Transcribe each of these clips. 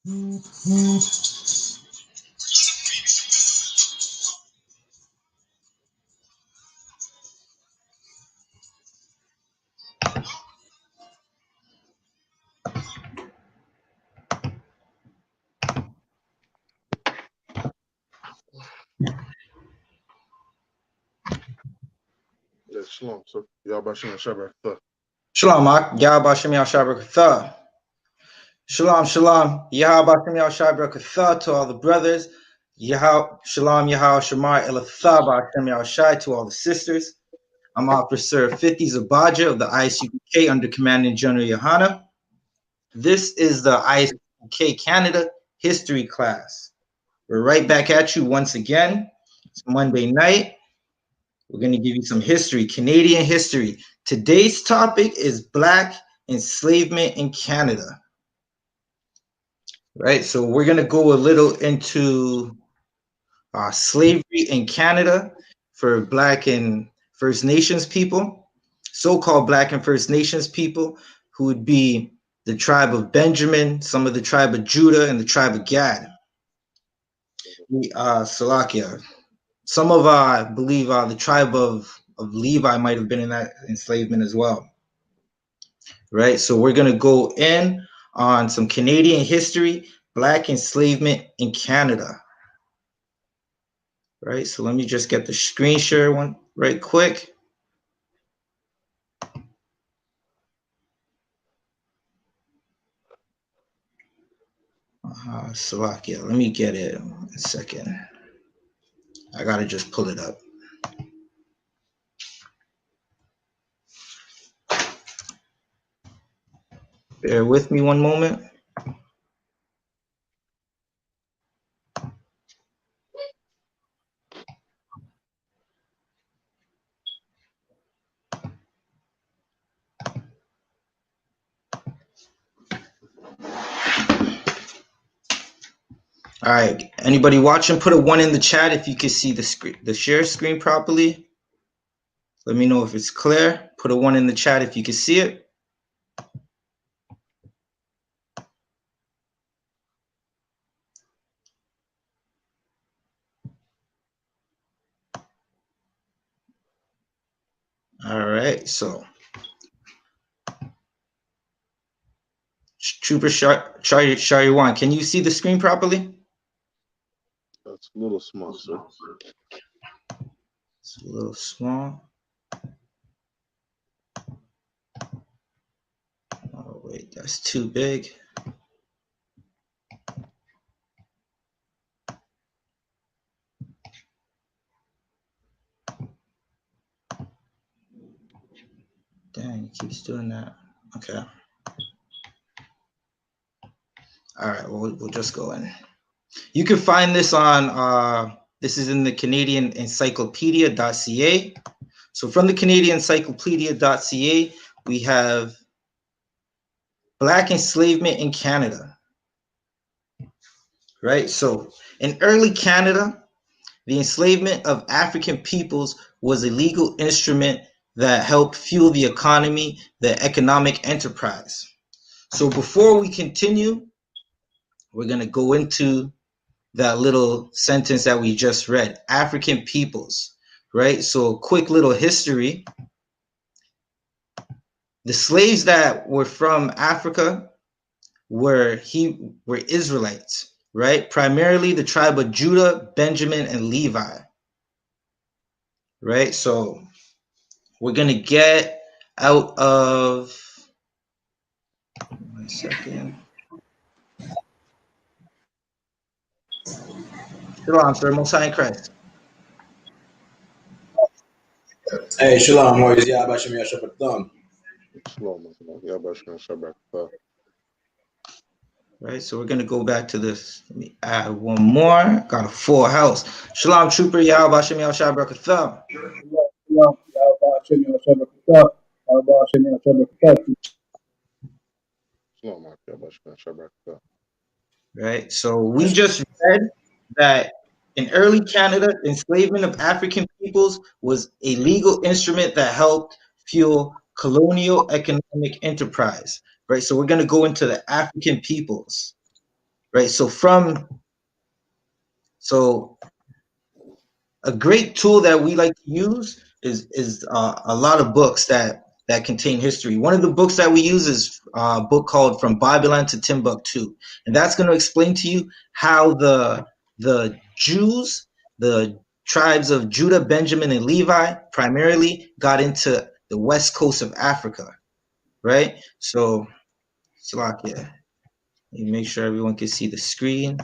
Yes, shalom. So, Yahbashim Shabbat. Shalom, Yahbashim Shabbat. Shalom, shalom. Yahbashim Shabbat to all the brothers. Shalom, Yahweh Shemar Elathah Ba'ashem Shai to all the sisters. I'm Officer 50 Zabaja of the I.S.U.P.K under Commanding General YAHANNA. This is the I.S.U.P.K Canada history class. We're right back at you once again. It's Monday night. We're going to give you some history, Canadian history. Today's topic is Black enslavement in Canada. Right, so we're going to go a little into slavery in Canada for Black and First Nations people, so-called Black and First Nations people, who would be the tribe of Benjamin, some of the tribe of Judah, and the tribe of Gad. Salakia. Some of, I believe, the tribe of Levi might have been in that enslavement as well. Right, so we're going to go in on some Canadian history, Black enslavement in Canada. Right, so let me just get the screen share one right quick. Salakia, let me get it a second. I gotta just pull it up. Bear with me one moment. All right, anybody watching, put a 1 in the chat if you can see the screen, the share screen properly. Let me know if it's clear. Put a 1 in the chat if you can see it. All right, so Trooper Shariwan, can you see the screen properly? That's a little small, sir. It's a little small. Oh, wait, that's too big. Dang, it keeps doing that. Okay. All right, well, we'll just go in. You can find this on, this is in the Canadian Encyclopedia.ca. So from the Canadian Encyclopedia.ca, we have Black enslavement in Canada. Right, so in early Canada, the enslavement of African peoples was a legal instrument that helped fuel the economy, the economic enterprise. So before we continue, we're going to go into that little sentence that we just read, African peoples, right? So a quick little history. The slaves that were from Africa were Israelites, right? Primarily the tribe of Judah, Benjamin, and Levi, right? So we're going to get out of, 1 second. Shalom, sir, Most High in Christ. Hey, Shalom, Warriors. Yahbashim Shabbat. Shalom, Yahbashim Shabbat. Right, so we're going to go back to this. Let me add one more. Got a full house. Shalom, Trooper, Yahbashim Shabbat. Shalom, Yahbashim Shabbat. Right, so we just read that in early Canada, enslavement of African peoples was a legal instrument that helped fuel colonial economic enterprise. Right, so we're going to go into the African peoples. right? So a great tool that we like to use is a lot of books that contain history. One of the books that we use is a book called From Babylon to Timbuktu, and that's going to explain to you how the Jews, the tribes of Judah, Benjamin, and Levi, primarily got into the west coast of Africa, right? So, Salakia, let me make sure everyone can see the screen.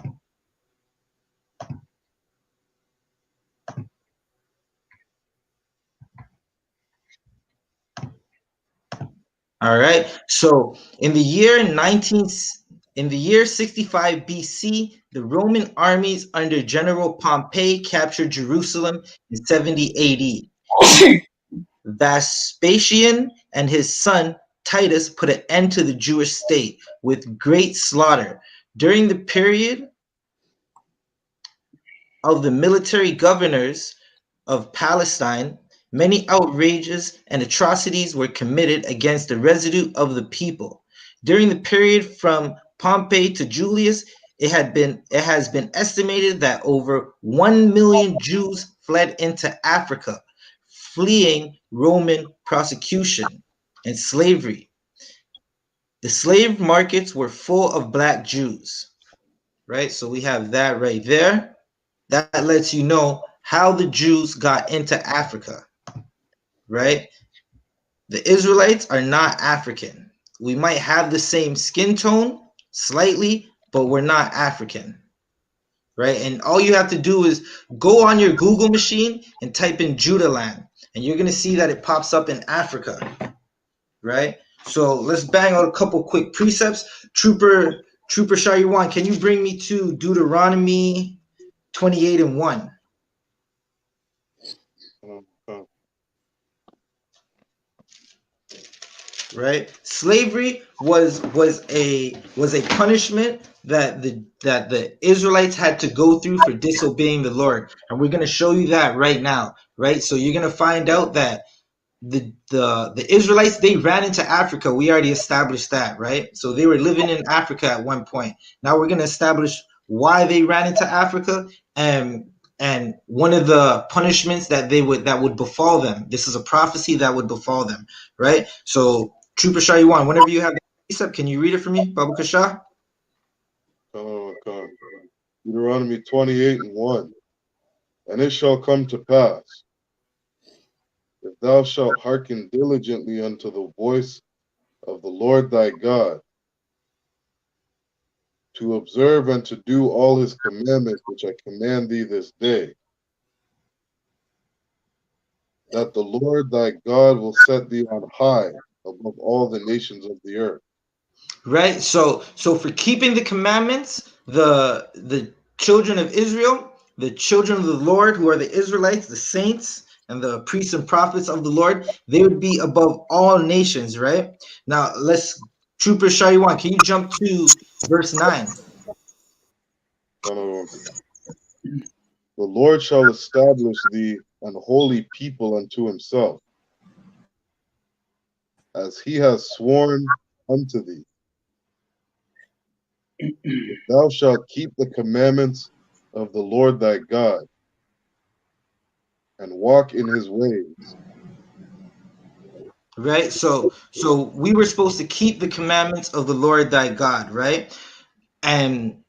All right. So in the year 65 BC, the Roman armies under General Pompey captured Jerusalem in 70 AD. Vespasian and his son Titus put an end to the Jewish state with great slaughter. During the period of the military governors of Palestine, many outrages and atrocities were committed against the residue of the people. During the period from Pompey to Julius, it has been estimated that over 1 million Jews fled into Africa, fleeing Roman persecution and slavery. The slave markets were full of black Jews, right? So we have that right there. That lets you know how the Jews got into Africa, right? The Israelites are not African. We might have the same skin tone slightly, but we're not African, right? And all you have to do is go on your Google machine and type in Judah land, and you're going to see that it pops up in Africa, right? So let's bang out a couple quick precepts. Trooper Shariwan, can you bring me to Deuteronomy 28:1? Right, slavery was a punishment that the Israelites had to go through for disobeying the Lord, and we're going to show you that right now, right? So you're going to find out that the Israelites, they ran into Africa. We already established that, right? So they were living in Africa at one point. Now we're going to establish why they ran into Africa, and one of the punishments that would befall them. This is a prophecy that would befall them, right? So Trooper Shariwan, whenever you have the precept, can you read it for me, Baba Kasha? Deuteronomy 28:1. And it shall come to pass, if thou shalt hearken diligently unto the voice of the Lord thy God, to observe and to do all his commandments which I command thee this day, that the Lord thy God will set thee on high above all the nations of the earth. Right. So for keeping the commandments, the children of Israel, the children of the Lord, who are the Israelites, the saints, and the priests and prophets of the Lord, they would be above all nations, right? Now let's Trooper Shariwan, can you jump to verse 9? The Lord shall establish thee an holy people unto himself, as he has sworn unto thee. If thou shalt keep the commandments of the Lord thy God, and walk in his ways. Right. So we were supposed to keep the commandments of the Lord thy God, right? And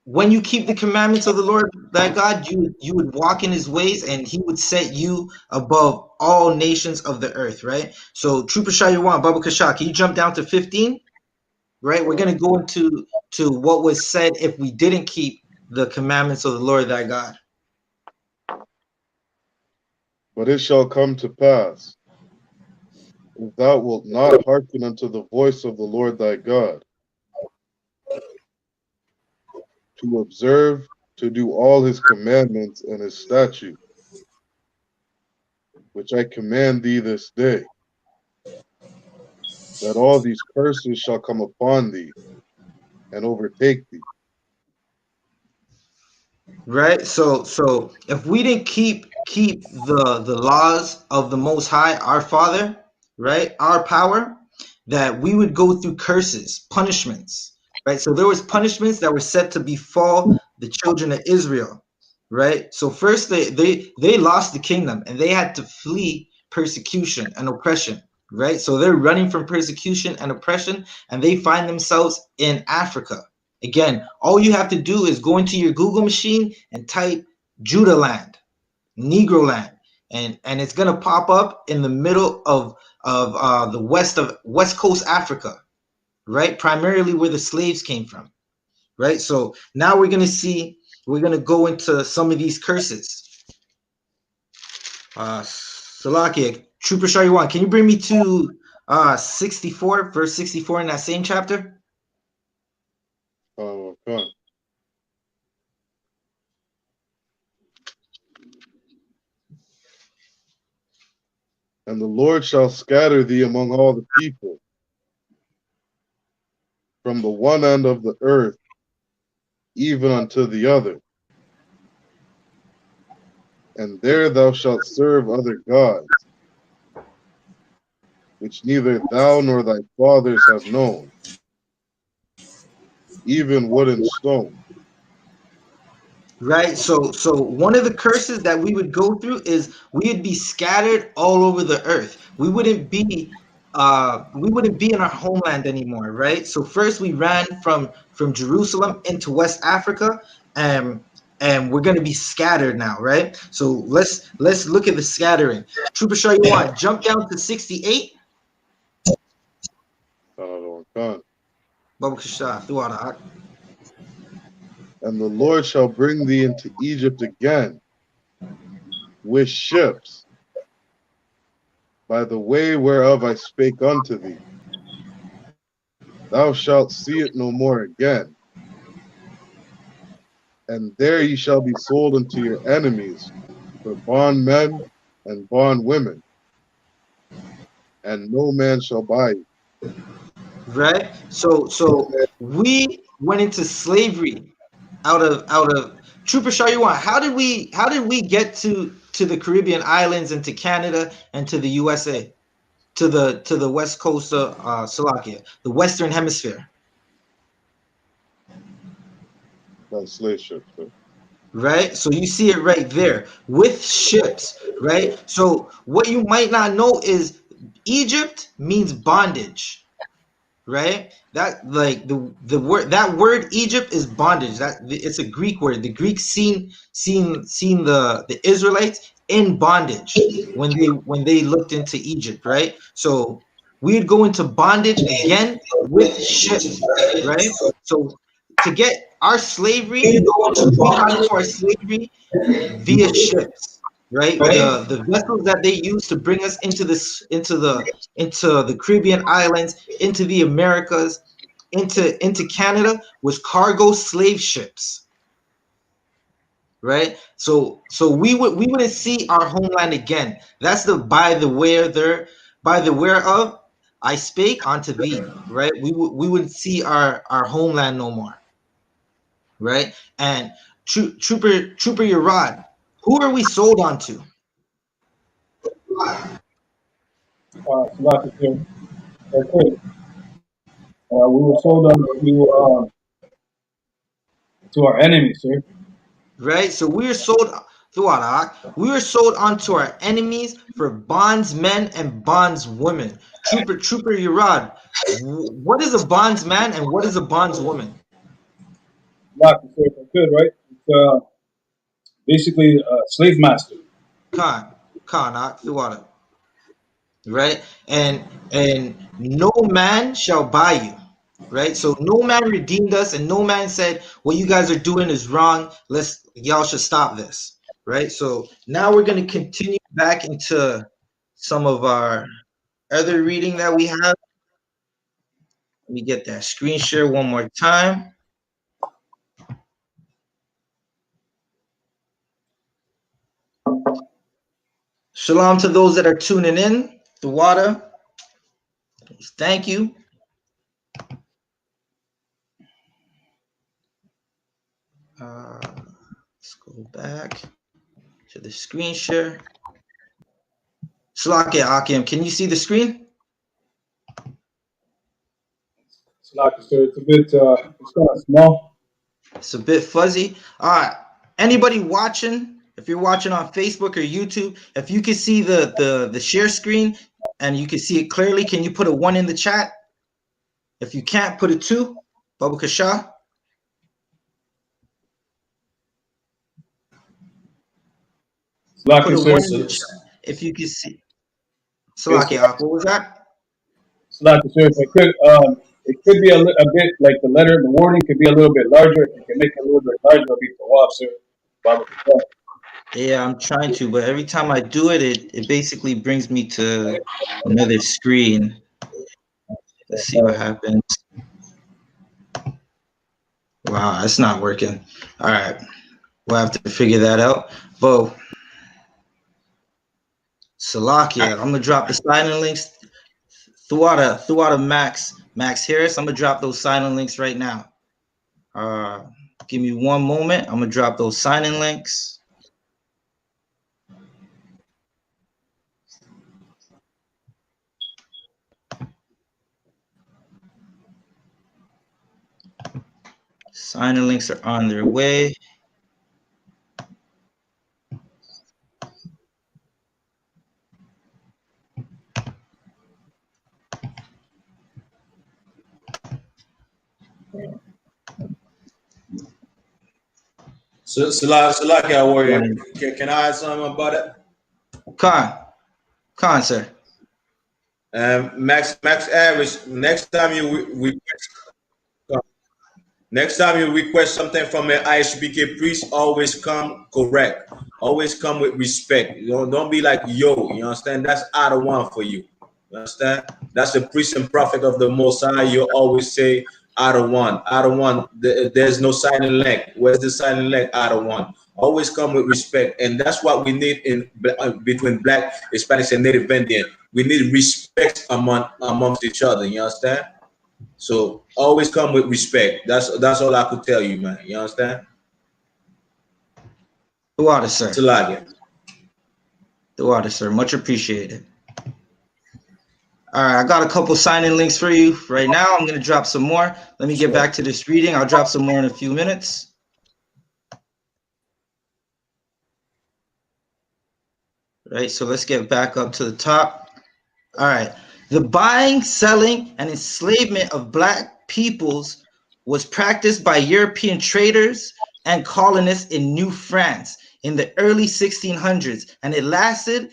when you keep the commandments of the Lord thy God, you would walk in his ways, and he would set you above all nations of the earth, right? So Trooper Shaywan, Baba Kasha, can you jump down to 15? Right? We're gonna go into what was said if we didn't keep the commandments of the Lord thy God. But it shall come to pass, if thou wilt not hearken unto the voice of the Lord thy God, to observe, to do all his commandments and his statutes, which I command thee this day, that all these curses shall come upon thee and overtake thee. Right. So if we didn't keep the laws of the Most High, our Father, right, our power, that we would go through curses, punishments, right? So there was punishments that were set to befall the children of Israel, right? So first they lost the kingdom and they had to flee persecution and oppression, right? So they're running from persecution and oppression and they find themselves in Africa. Again, all you have to do is go into your Google machine and type Judah land, Negro land, and it's gonna pop up in the middle of the West Coast Africa, right? Primarily where the slaves came from, right? So now we're gonna go into some of these curses. Salakia, Trooper Shariwan, can you bring me to 64, verse 64 in that same chapter? Okay. And the Lord shall scatter thee among all the people, from the one end of the earth even unto the other. And there thou shalt serve other gods, which neither thou nor thy fathers have known, even wood and stone. Right. So one of the curses that we would go through is we would be scattered all over the earth. We wouldn't be in our homeland anymore, right? So first we ran from Jerusalem into West Africa, and we're gonna be scattered now, right? So let's look at the scattering. Trooper Shaw, you want jump down to 68? Baba Kishah, throughout. And the Lord shall bring thee into Egypt again with ships, by the way whereof I spake unto thee. Thou shalt see it no more again. And there ye shall be sold unto your enemies for bondmen and bondwomen, and no man shall buy you. Right. So we went into slavery out of Trooper Shariwan. How did we get to the Caribbean islands and to Canada and to the USA, to the west coast of Slovakia, the Western Hemisphere? By slave ships. Right. So you see it right there with ships. Right. So what you might not know is Egypt means bondage. Right, that like the word Egypt is bondage. That it's a Greek word. The Greeks seen the Israelites in bondage when they looked into Egypt, right? So we'd go into bondage again with ships, right? So to get our slavery, we got into our slavery via ships, right? The vessels that they used to bring us into the Caribbean islands, into the Americas, into Canada was cargo slave ships, right? So we wouldn't see our homeland again. That's the by the whereof I spake unto thee, right? We wouldn't see our homeland no more, right? And Trooper Urad, who are we sold onto? Salaki here. Okay. We were sold on to our enemies, sir. Right? So we were sold throughout. We were sold onto our enemies for bondsmen and bondswomen. Trooper Urad, what is a bondsman and what is a bondswoman? Salaki, sir, if I could, right? It's basically a slave master. Khan, throughout. Right? And no man shall buy you. Right? So no man redeemed us, and no man said what you guys are doing is wrong. Y'all should stop this. Right? So now we're going to continue back into some of our other reading that we have. Let me get that screen share one more time. Shalom to those that are tuning in. The water. Thank you. Let's go back to the screen share. Salakia Akim, can you see the screen? Like, so it's a bit, it's kind of small. It's a bit fuzzy. Anybody watching, if you're watching on Facebook or YouTube, if you can see the share screen and you can see it clearly, can you put a 1 in the chat? If you can't, put a 2. Baba Kasha. Like, Put a sir. 1 in So, the chat if you can see. Salaki, what was that? Like, sir, if I could, it could be a bit like the letter, the wording could be a little bit larger. If you can make it a little bit larger, it'll be tawaf, sir. Baba Kasha. Yeah, I'm trying to, but every time I do it, it basically brings me to another screen. Let's see what happens. Wow, it's not working. All right, we'll have to figure that out. But Salakia, I'm gonna drop the sign-in links throughout Max Harris. I'm gonna drop those sign-in links right now. Give me one moment. I'm gonna drop those sign-in links. Sign-in links are on their way. Salakia warrior, can I add something about it? Khan, sir. Max Harris, next time you request something from an I.S.U.P.K priest, always come correct. Always come with respect. Don't be like yo. You understand? That's out of one for you. You understand? That's the priest and prophet of the Most High. You always say out of one. Out of one. There's no signing link. Where's the signing link? Out of one. Always come with respect, and that's what we need in between Black, Hispanics, and Native Indian. We need respect amongst each other. You understand? So always come with respect. That's all I could tell you, man. You understand? The water, sir. Salakia. The water, sir. Much appreciated. All right, I got a couple sign-in links for you right now. I'm going to drop some more. Let me get back to this reading. I'll drop some more in a few minutes. Right, so let's get back up to the top. All right. The buying, selling, and enslavement of Black peoples was practiced by European traders and colonists in New France in the early 1600s, and it lasted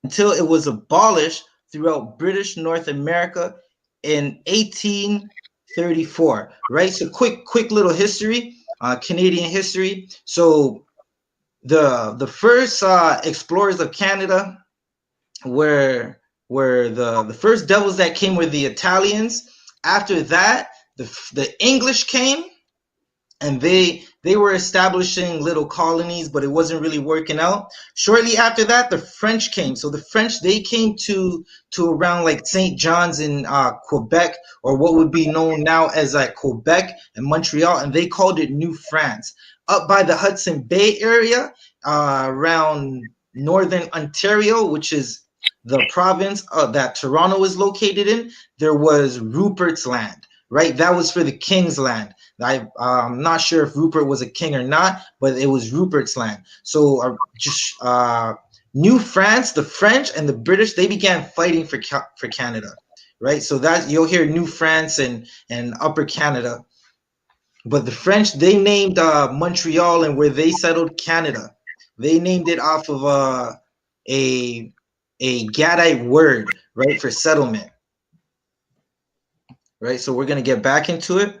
until it was abolished throughout British North America in 1834. Right, so quick little history, Canadian history. So the first explorers of Canada were the first devils that came were the Italians. After that, the English came, and they were establishing little colonies, but it wasn't really working out. Shortly after that, the French came. So the French, they came to around like St. John's in Quebec, or what would be known now as Quebec and Montreal, and they called it New France. Up by the Hudson Bay area, around northern Ontario, which is the province that Toronto is located in, there was Rupert's Land, right? That was for the King's land. I'm not sure if Rupert was a king or not, but it was Rupert's Land. So New France, the French and the British, they began fighting for Canada, right? So that you'll hear New France and Upper Canada. But the French, they named Montreal and where they settled Canada, they named it off of a Gadite word, right, for settlement, right? So we're going to get back into it.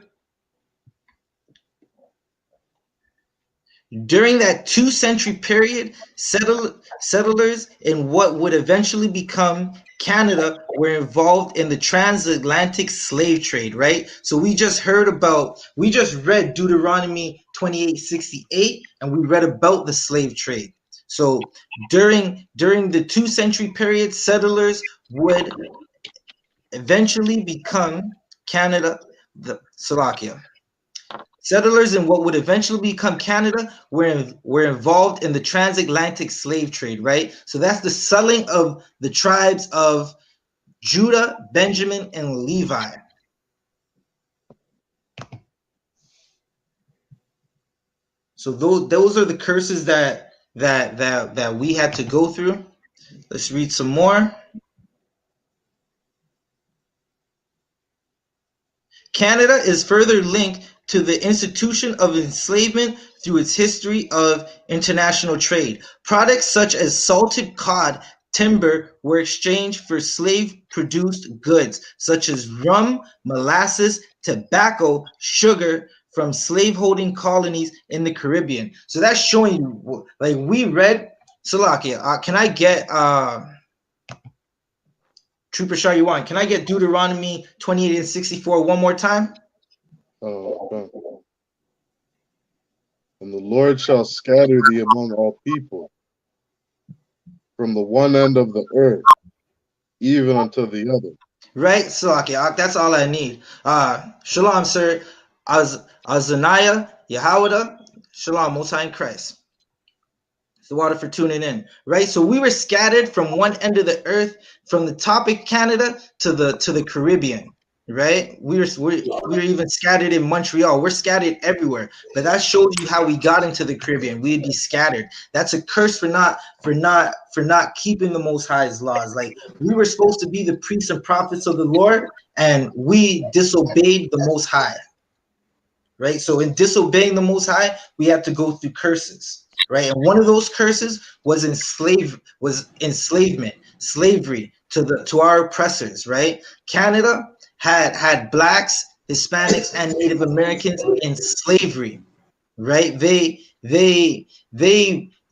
During that 2-century period, settlers in what would eventually become Canada were involved in the transatlantic slave trade, right? So we just read Deuteronomy 28:68, and we read about the slave trade. So during the 2-century period, settlers would eventually become Canada, the Slovakia. Settlers in what would eventually become Canada were involved in the transatlantic slave trade, right? So that's the selling of the tribes of Judah, Benjamin, and Levi. So those are the curses that we had to go through. Let's read some more. Canada is further linked to the institution of enslavement through its history of international trade. Products such as salted cod, timber were exchanged for slave-produced goods such as rum, molasses, tobacco, sugar from slaveholding colonies in the Caribbean. So that's showing you, like we read, Salakia, can I get Trooper Shayuan, can I get Deuteronomy 28 and 64 one more time? Okay. And the Lord shall scatter thee among all people, from the one end of the earth, even unto the other. Right? Salakia, that's all I need. Shalom, sir. Azaniah, Yahawada, Shalom, Most High in Christ. The water for tuning in, right? So we were scattered from one end of the earth, from the top of Canada to the Caribbean, right? We were even scattered in Montreal. We're scattered everywhere, but that shows you how we got into the Caribbean. We'd be scattered. That's a curse for not keeping the Most High's laws. Like we were supposed to be the priests and prophets of the Lord, and we disobeyed the Most High, right? So in disobeying the Most High, we had to go through curses. Right, and one of those curses was enslavement, slavery to our oppressors. Right, Canada had blacks, Hispanics, and Native Americans in slavery. Right, they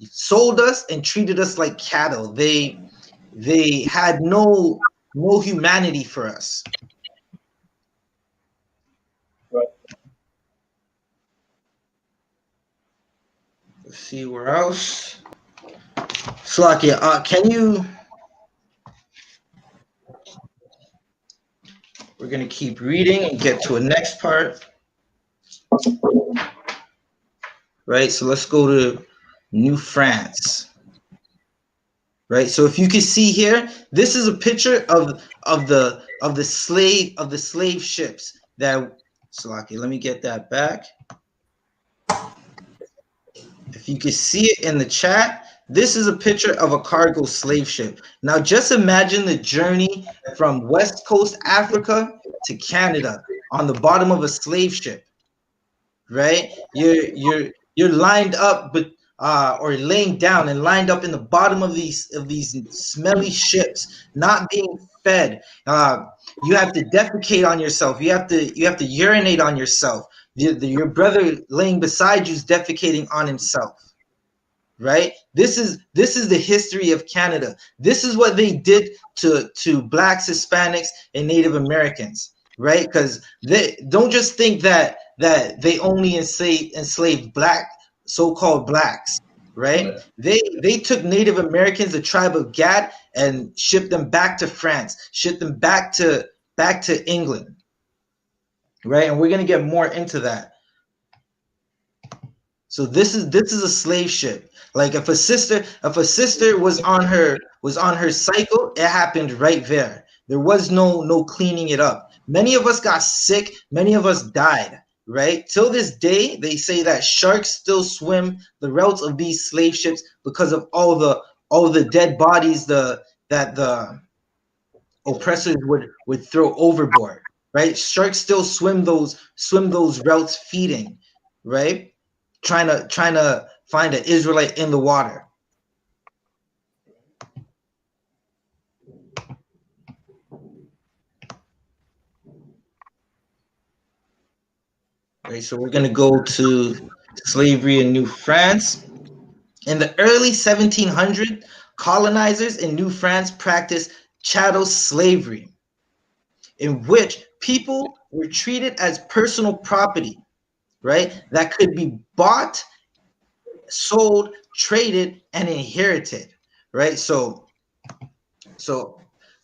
sold us and treated us like cattle. They had no humanity for us. Right. Let's see where else. Slakia, can you? We're gonna keep reading and get to a next part. Right, so let's go to New France. Right, so if you can see here, this is a picture of the slave ships that. Slakia, let me get that back. If you can see it in the chat, this is a picture of a cargo slave ship. Now, just imagine the journey from West Coast Africa to Canada on the bottom of a slave ship, right? You're lined up, but or laying down and lined up in the bottom of these smelly ships, not being fed. You have to defecate on yourself. You have to urinate on yourself. Your brother laying beside you is defecating on himself. Right? This is the history of Canada. This is what they did to blacks, Hispanics, and Native Americans. Right? Because they don't just think that they only enslaved black so-called blacks. Right? They took Native Americans, the tribe of Gad, and shipped them back to France, shipped them back to England. Right? And we're gonna get more into that. So this is a slave ship. Like if a sister was on her cycle, it happened right there. There was no cleaning it up. Many of us got sick. Many of us died. Right? Till this day, they say that sharks still swim the routes of these slave ships because of all the dead bodies that the oppressors would throw overboard. Right? Sharks still swim those routes feeding. Right? Trying to find an Israelite in the water. Okay, so we're gonna go to slavery in New France. In the early 1700s, colonizers in New France practiced chattel slavery, in which people were treated as personal property, right? That could be bought, sold, traded, and inherited, right? So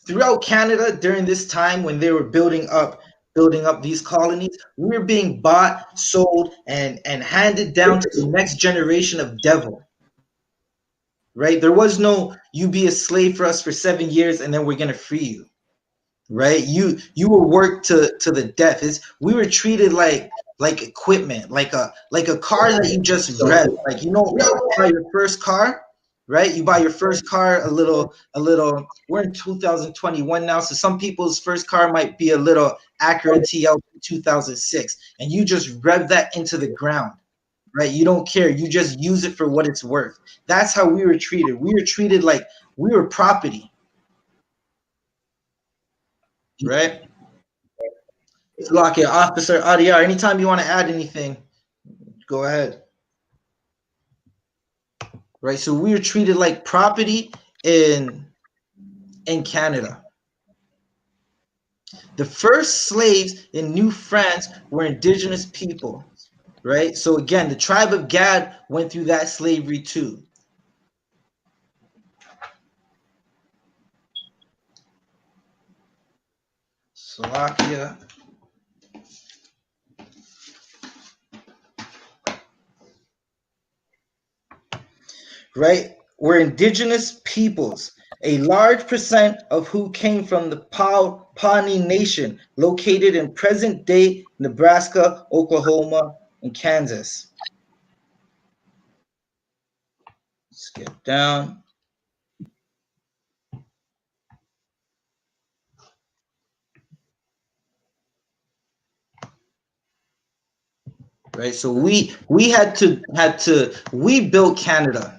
throughout Canada during this time when they were building up these colonies, we were being bought, sold, and handed down to the next generation of devil. Right? There was no you be a slave for us for 7 years and then we're gonna free you. Right? You will work to the death. We were treated like like equipment, like a car that you just rev. Like, you know, you buy your first car, right? You buy your first car a little. We're in 2021 now, so some people's first car might be a little Acura TL 2006, and you just rev that into the ground, right? You don't care. You just use it for what it's worth. That's how we were treated. We were treated like we were property, right? Slovakia, Officer Adiyar, anytime you want to add anything, go ahead. Right, so we were treated like property in Canada. The first slaves in New France were indigenous people, right? So again, the tribe of Gad went through that slavery too. Slovakia. Right? We're indigenous peoples, a large percent of who came from the Pawnee Nation, located in present-day Nebraska, Oklahoma, and Kansas. Skip down. Right, so we built Canada,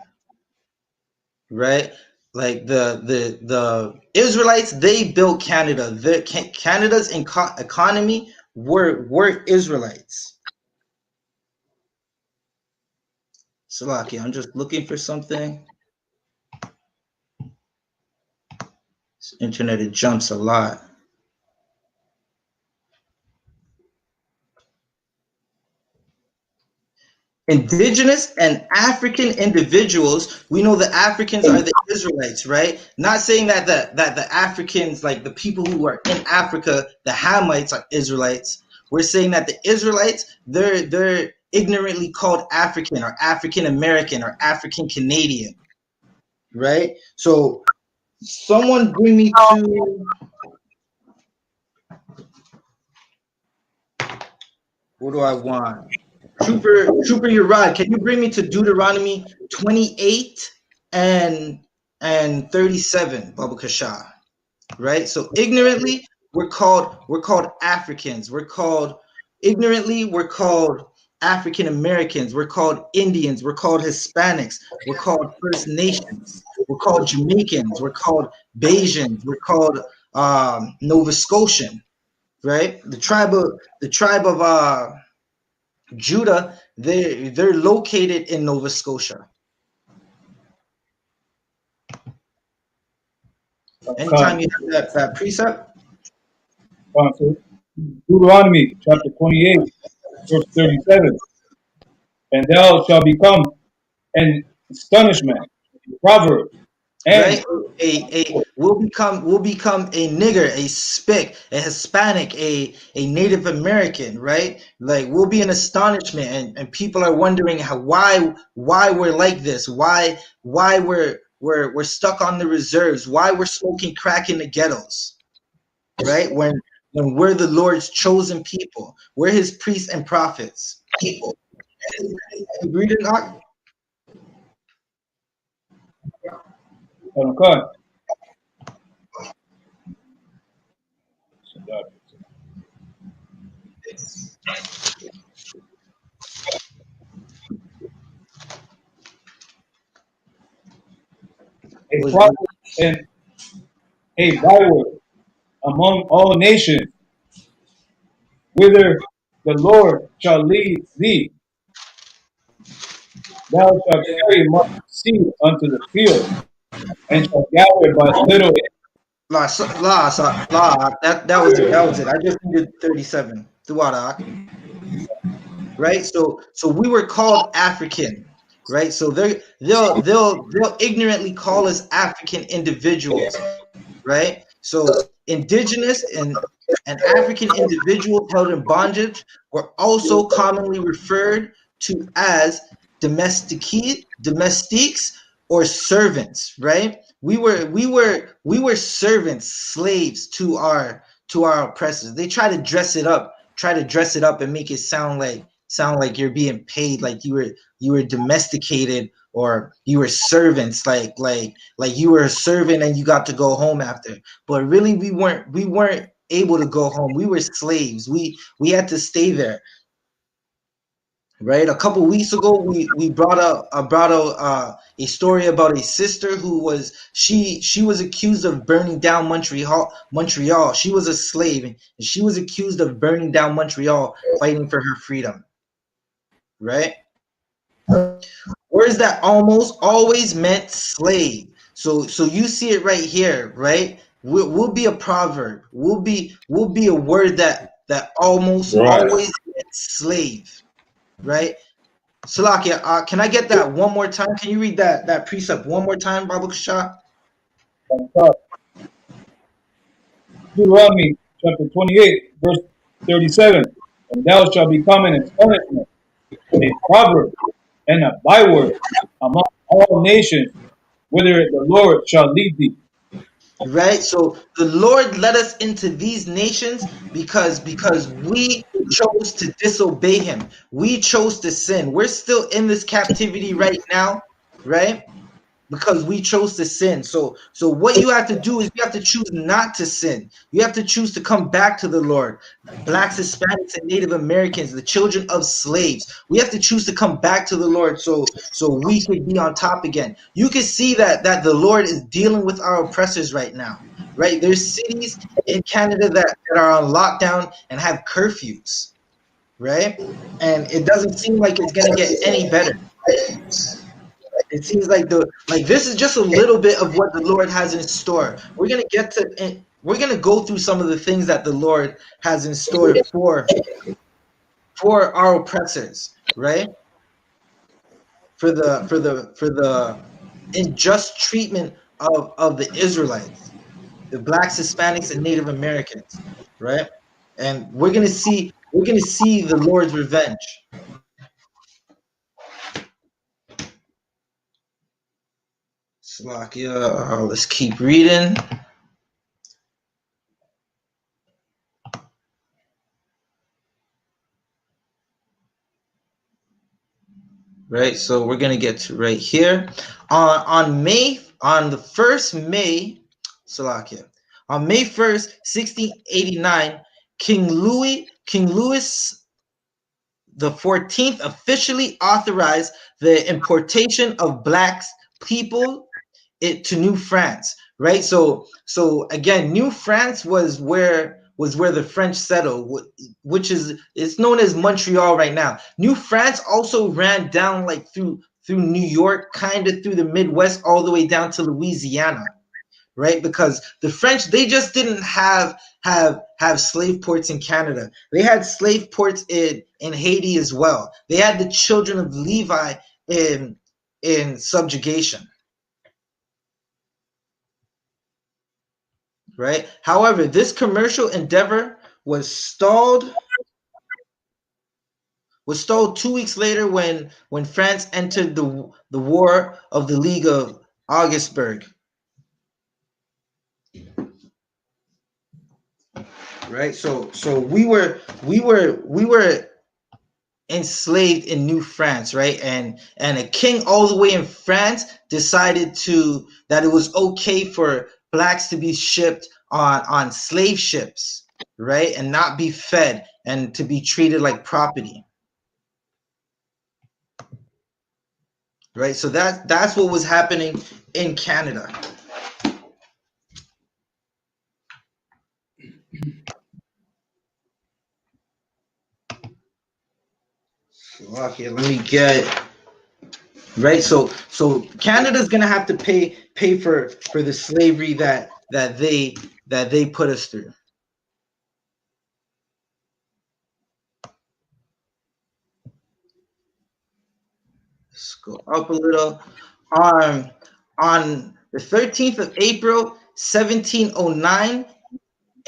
right? Like the Israelites, they built Canada. Canada's economy were Israelites. Salaki, I'm just looking for something. This internet, it jumps a lot. Indigenous and African individuals, we know the Africans are the Israelites, right? Not saying that the Africans, like the people who are in Africa, the Hamites are Israelites. We're saying that the Israelites, they're ignorantly called African or African American or African Canadian, right? So someone bring me to, what do I want? Trooper Urad, can you bring me to Deuteronomy 28 and 37, Baba Kasha? Right? So ignorantly, we're called Africans. We're called African Americans. We're called Indians. We're called Hispanics. We're called First Nations. We're called Jamaicans. We're called Bajans. We're called Nova Scotian. Right? The tribe of Judah, they're located in Nova Scotia. Anytime you have that precept. Deuteronomy chapter 28, verse 37. And thou shalt become an astonishment, a proverb, and right? We'll become a nigger, a spick, a Hispanic, a Native American, right? Like we'll be an astonishment, and people are wondering why we're like this, why we're stuck on the reserves, why we're smoking crack in the ghettos, right? When we're the Lord's chosen people, we're His priests and prophets. People, agreed or not? Okay. A prophet and a byword among all nations, whither the Lord shall lead thee. Thou shalt carry much seed unto the field, and shalt gather but little. That was it. I just needed 37. Right? So we were called African, right? So they'll ignorantly call us African individuals, right? So indigenous and African individuals held in bondage were also commonly referred to as domestiques or servants, right? We were servants, slaves to our oppressors. They try to dress it up, dress it up and make it sound like you're being paid, like you were domesticated, or you were servants, like you were a servant and you got to go home after. But really, we weren't able to go home. We were slaves. We had to stay there. Right. A couple weeks ago, we brought a story about a sister who was she was accused of burning down Montreal. She was a slave, and she was accused of burning down Montreal, fighting for her freedom. Right. Words that almost always meant slave. So you see it right here, right? Will be a proverb. Will be a word that almost Right. always meant slave. Right. Salakia, can I get that one more time? Can you read that precept one more time, Babu Shah? Deuteronomy chapter 28, verse 37. And thou shalt become an astonishment, and a proverb, and a byword among all nations, whither the Lord shall lead thee. Right. So the Lord led us into these nations because we chose to disobey Him. We chose to sin. We're still in this captivity right now, right? Because we chose to sin. So what you have to do is you have to choose not to sin. You have to choose to come back to the Lord. Blacks, Hispanics, and Native Americans, the children of slaves, we have to choose to come back to the Lord so we can be on top again. You can see that the Lord is dealing with our oppressors right now. Right? There's cities in Canada that are on lockdown and have curfews. Right? And it doesn't seem like it's gonna get any better. It seems like this is just a little bit of what the Lord has in store. We're gonna go through some of the things that the Lord has in store for our oppressors, right? For the unjust treatment of the Israelites, the Blacks, Hispanics, and Native Americans, right? And we're gonna see the Lord's revenge. Slovakia, let's keep reading. Right, so we're gonna get to right here on the 1st May, Salakia, on May 1st, 1689, King Louis the 14th officially authorized the importation of black people to New France, right? So again, New France was where the French settled, which is it's known as Montreal right now. New France also ran down like through New York, kind of through the Midwest, all the way down to Louisiana, right? Because the French, they just didn't have slave ports in Canada. They had slave ports in Haiti as well. They had the children of Levi in subjugation. Right. However, this commercial endeavor was stalled 2 weeks later when France entered the War of the League of Augsburg. Right. So we were enslaved in New France, right? And a king all the way in France decided that it was okay for blacks to be shipped on slave ships, right? And not be fed and to be treated like property. Right? So that's what was happening in Canada. Okay, let me get right. So Canada's gonna have to pay for the slavery that they put us through. Let's go up a little. On the 13th of April, 1709,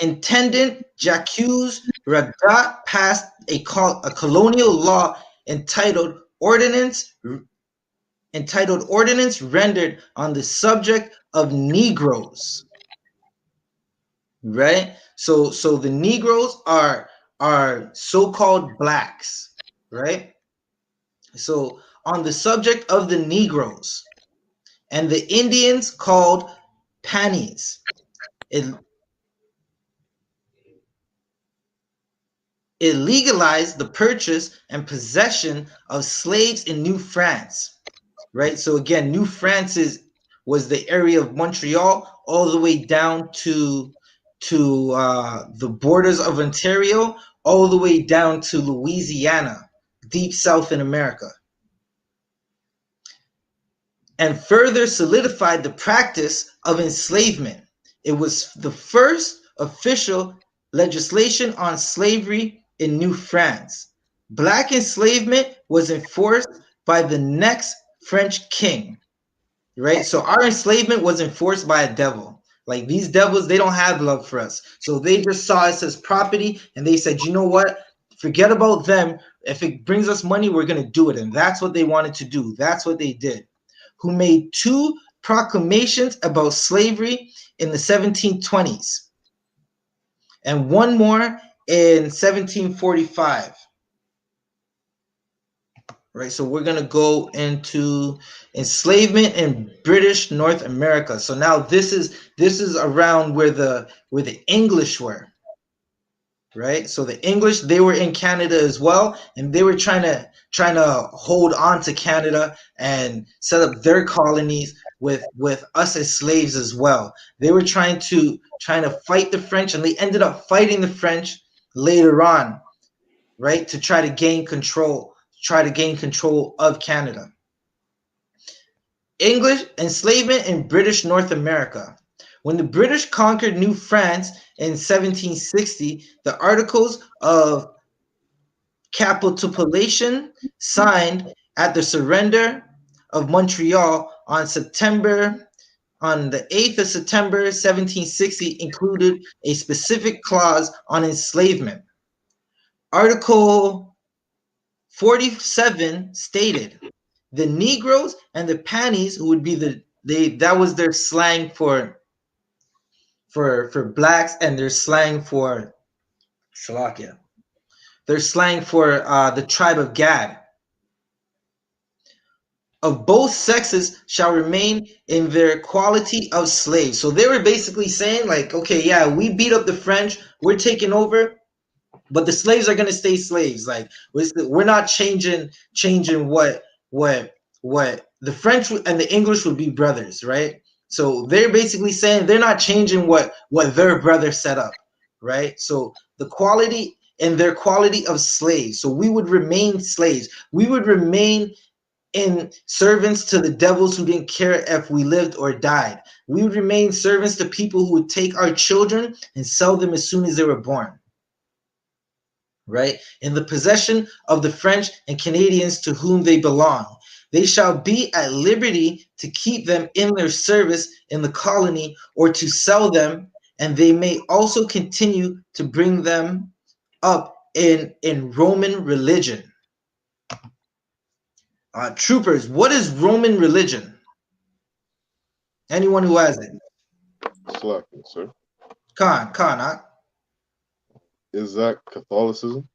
Intendant Jacques Radat passed a colonial law entitled Ordinance rendered on the subject of Negroes. Right? So the Negroes are are so-called blacks, right? So on the subject of the Negroes and the Indians called Panis, it legalized the purchase and possession of slaves in New France, right? So again, New France was the area of Montreal all the way down to the borders of Ontario, all the way down to Louisiana, deep south in America, and further solidified the practice of enslavement. It was the first official legislation on slavery in New France. Black enslavement was enforced by the next French king, right? So our enslavement was enforced by a devil. Like these devils, they don't have love for us. So they just saw us as property and they said, you know what? Forget about them. If it brings us money, we're going to do it. And that's what they wanted to do. That's what they did. Who made 2 proclamations about slavery in the 1720s and one more in 1745. Right, so we're gonna go into enslavement in British North America. So now this is around where the English were, right? So the English, they were in Canada as well, and they were trying to hold on to Canada and set up their colonies with us as slaves as well. They were trying to fight the French, and they ended up fighting the French later on, right, to try to gain control of Canada. English enslavement in British North America. When the British conquered New France in 1760, the Articles of Capitulation signed at the surrender of Montreal on the 8th of September 1760 included a specific clause on enslavement. Article 47 stated the Negroes and the Panis, who would be that was their slang for blacks, and their slang for Shalakia. Their slang for the tribe of Gad. Of both sexes shall remain in their quality of slaves. So they were basically saying, like, okay, yeah, we beat up the French, we're taking over, but the slaves are gonna stay slaves. Like we're not changing what the French and the English would be brothers, right? So they're basically saying they're not changing what their brother set up, right? So the quality and their quality of slaves. So we would remain slaves. We would remain in servants to the devils who didn't care if we lived or died. We would remain servants to people who would take our children and sell them as soon as they were born. Right? In the possession of the French and Canadians to whom they belong. They shall be at liberty to keep them in their service in the colony or to sell them, and they may also continue to bring them up in Roman religion. Troopers, what is Roman religion? Anyone who has it? Slacking, sir. Khan. Is that Catholicism?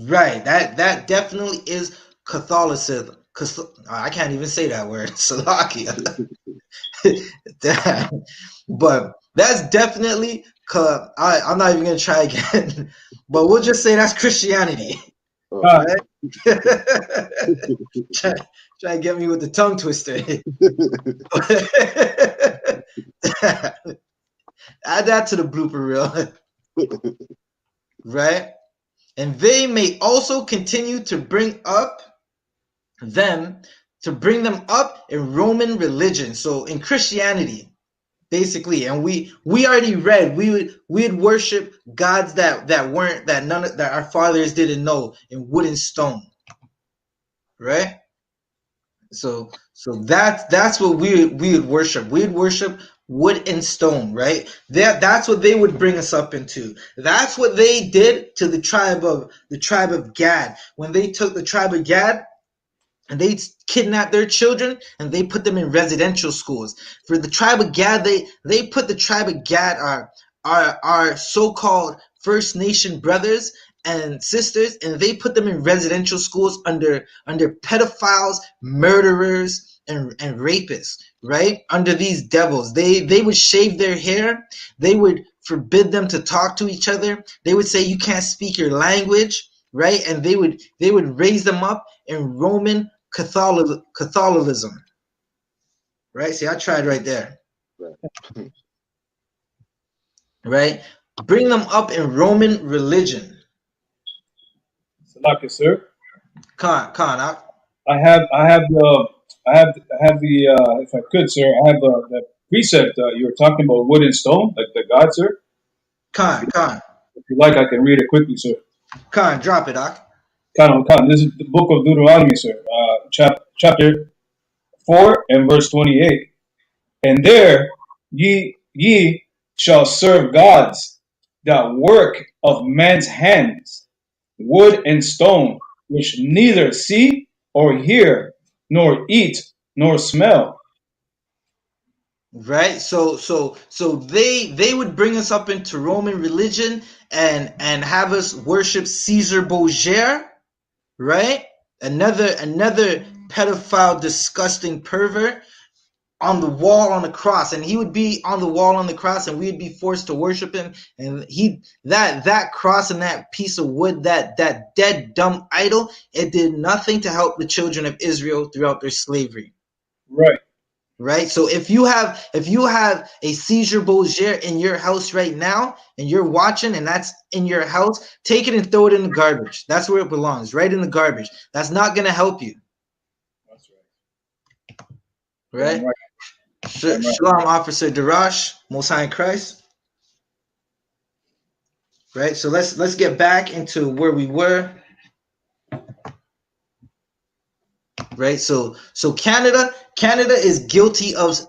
Right. That definitely is Catholicism. I can't even say that word. Salakia. But that's definitely. I'm not even gonna try again. But we'll just say that's Christianity. Oh. Right? try to get me with the tongue twister. Add that to the blooper reel. Right? And they may also continue to bring them up in Roman religion. So in Christianity, basically, and we already read we would worship gods that our fathers didn't know in wood and stone. Right? So that's what we would worship. We would worship wood and stone, right? That's what they would bring us up into. That's what they did to the tribe of Gad. When they took the tribe of Gad and they kidnapped their children and they put them in residential schools. For the tribe of Gad, they put the tribe of Gad, our so-called First Nation brothers and sisters, and they put them in residential schools under pedophiles, murderers, and rapists, right? Under these devils. They would shave their hair. They would forbid them to talk to each other. They would say you can't speak your language, right? And they would raise them up in Roman Catholicism. Right? See, I tried right there. Right? Bring them up in Roman religion. Salaki, sir. Khan, I have the if I could, sir, I have the precept you were talking about, wood and stone, like the God, sir. Khan. If you like, I can read it quickly, sir. Khan, drop it, Doc. Khan. This is the book of Deuteronomy, sir. Chapter 4 and verse 28. And there ye shall serve gods that work of men's hands, wood and stone, which neither see or hear, nor eat, nor smell. Right? So they would bring us up into Roman religion and have us worship Caesar Borgia, right? Another pedophile, disgusting pervert on the wall on the cross, and he would be on the wall on the cross, and we'd be forced to worship him. And that cross and that piece of wood, that dead dumb idol, it did nothing to help the children of Israel throughout their slavery. Right. So if you have a Caesar Borgia in your house right now, and you're watching, and that's in your house, take it and throw it in the garbage. That's where it belongs, right in the garbage. That's not going to help you. That's right. Right. Shalom, Officer Darash, Most High in Christ. Right. So let's get back into where we were. Right. So Canada is guilty of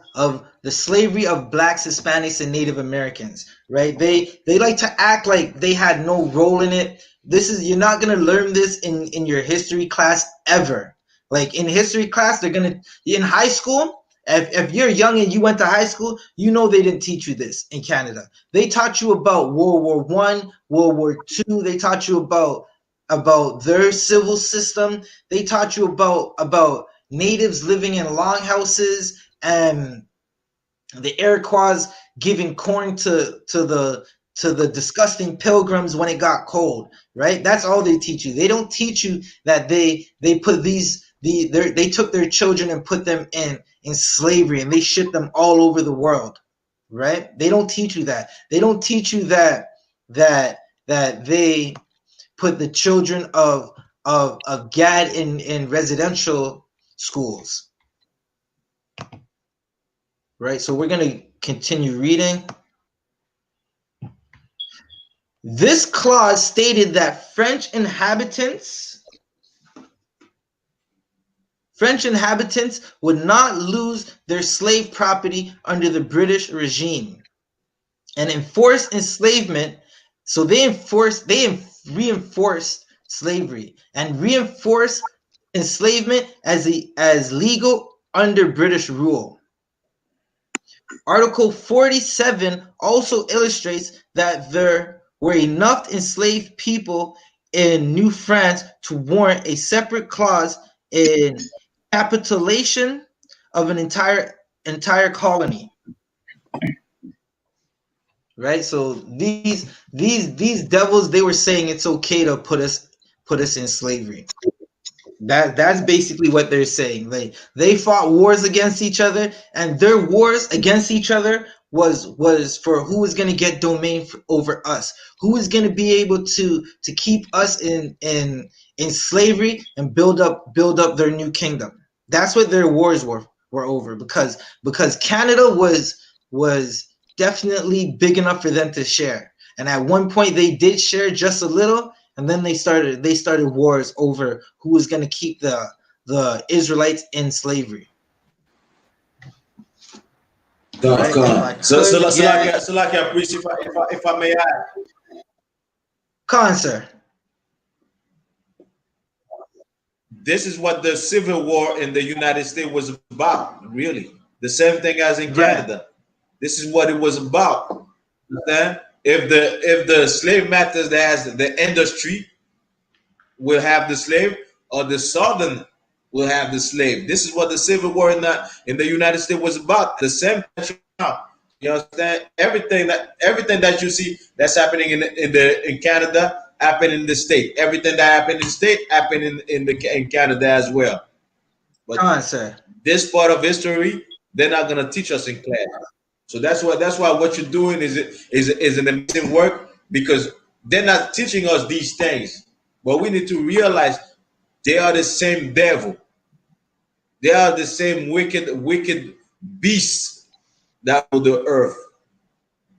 the slavery of blacks, Hispanics, and Native Americans. Right. They like to act like they had no role in it. You're not gonna learn this in your history class ever. Like in history class, in high school. If you're young and you went to high school, you know they didn't teach you this in Canada. They taught you about World War I, World War II. They taught you about their civil system. They taught you about natives living in longhouses and the Iroquois giving corn to the disgusting pilgrims when it got cold. Right? That's all they teach you. They don't teach you that they put they took their children and put them in slavery, and they shipped them all over the world. Right? They don't teach you that. They don't teach you that they put the children of Gad in residential schools. Right? So we're going to continue reading. This clause stated that French inhabitants would not lose their slave property under the British regime and enforced enslavement. So they reinforced slavery and reinforced enslavement as legal under British rule. Article 47 also illustrates that there were enough enslaved people in New France to warrant a separate clause in capitulation of an entire colony. Right? So these devils, they were saying it's okay to put us in slavery. That's basically what they're saying. They fought wars against each other, and their wars against each other was for who is going to get domain over us, who is going to be able to keep us in slavery and build up their new kingdom. That's what their wars were over, because Canada was definitely big enough for them to share, and at one point they did share just a little. And then they started wars over who was going to keep the Israelites in slavery. Right? So like I preach, if I may add. Khan, sir. This is what the Civil War in the United States was about, really. The same thing as in Canada. This is what it was about. Understand? if the slave masters that has the industry will have the slave, or the southern will have the slave. This is what the Civil War in the United States was about. The same. You understand? Everything that you see that's happening in Canada happened in the state. Everything that happened in the state happened in Canada as well. But Come on, sir. this part of history, they're not gonna teach us in class. So that's why what you're doing is an amazing work, because they're not teaching us these things. But we need to realize they are the same devil. They are the same wicked beasts that rule the earth.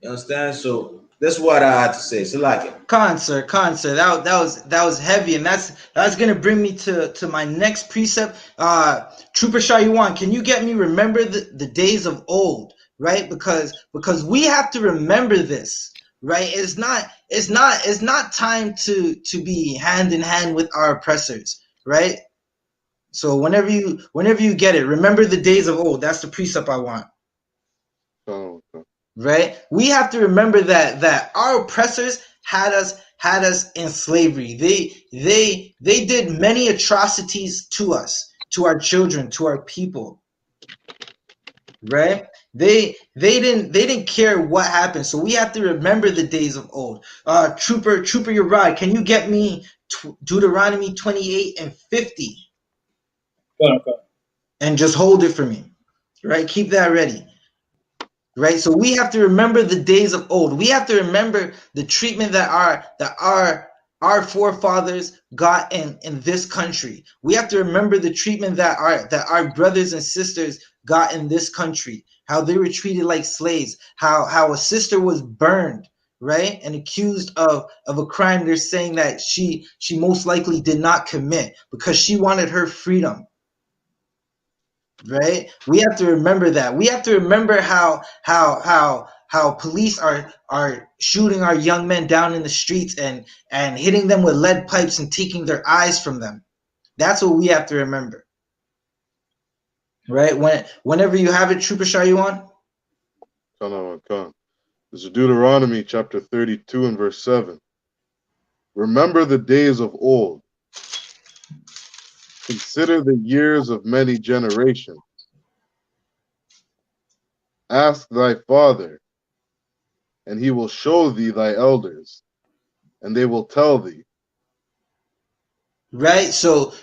You understand? So that's what I had to say. So like it. Con sir. That was heavy, and that's gonna bring me to my next precept. Trooper Shayuan, can you get me remember the days of old, right? Because we have to remember this, right? It's not time to be hand in hand with our oppressors, right? So whenever you get it, remember the days of old. That's the precept I want. Oh, okay. Right? We have to remember that our oppressors had us in slavery. They did many atrocities to us, to our children, to our people. Right? They didn't care what happened. So we have to remember the days of old. Trooper Uriah, can you get me Deuteronomy 28 and 50? Okay. And just hold it for me. Right? Keep that ready. Right, so we have to remember the days of old. We have to remember the treatment that our forefathers got in this country. We have to remember the treatment that our brothers and sisters got in this country. How they were treated like slaves. How a sister was burned, right, and accused of a crime they're saying that she most likely did not commit because she wanted her freedom. Right, we have to remember that. We have to remember how police are shooting our young men down in the streets and hitting them with lead pipes and taking their eyes from them. That's what we have to remember. Right, whenever you have it, Trooper Shayuan. This is Deuteronomy chapter 32 and verse 7. Remember the days of old. Consider the years of many generations. Ask thy father, and he will show thee thy elders, and they will tell thee. Right, so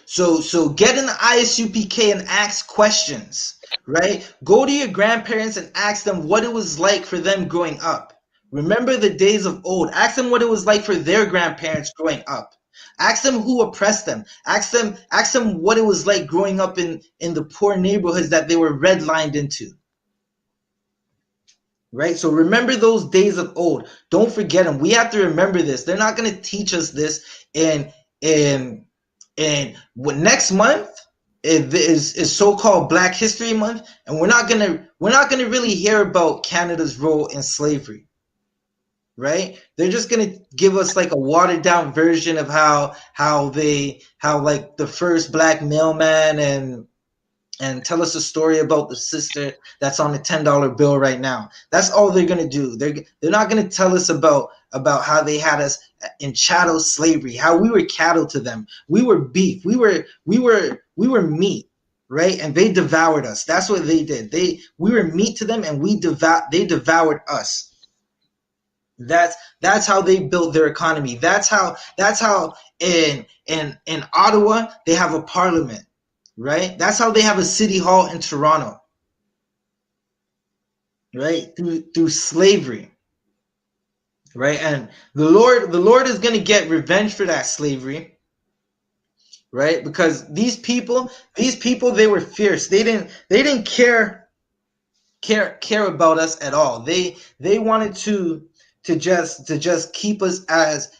get in the I.S.U.P.K and ask questions. Right, go to your grandparents and ask them what it was like for them growing up. Remember the days of old. Ask them what it was like for their grandparents growing up. Ask them who oppressed them. Ask them what it was like growing up in the poor neighborhoods that they were redlined into. Right, so remember those days of old. Don't forget them. We have to remember this. They're not going to teach us this in what next month is so-called Black History Month, and we're not gonna really hear about Canada's role in slavery. Right, they're just gonna give us like a watered down version of how like the first black mailman and tell us a story about the sister that's on the $10 bill right now. That's all they're gonna do. They're not gonna tell us about how they had us in chattel slavery, how we were cattle to them. We were beef. We were meat, right? And they devoured us. That's what they did. We were meat to them, and they devoured us. That's how they built their economy. That's how in Ottawa they have a parliament, right? That's how they have a city hall in Toronto, right? Through slavery, right? And the Lord is going to get revenge for that slavery, right? Because these people they were fierce. They didn't care about us at all. They wanted to just keep us as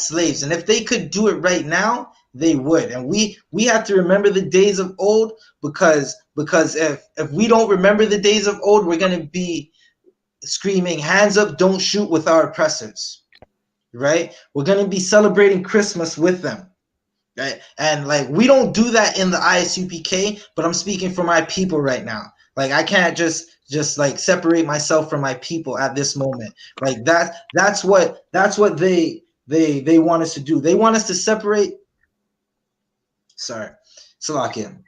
slaves, and if they could do it right now, they would. And we have to remember the days of old, because if we don't remember the days of old, we're going to be screaming hands up, don't shoot with our oppressors, right? We're going to be celebrating Christmas with them, right? And like, we don't do that in the I.S.U.P.K, but I'm speaking for my people right now. Like, I can't just just like separate myself from my people at this moment. Like that's what they want us to do. They want us to separate. Sorry, Salakia.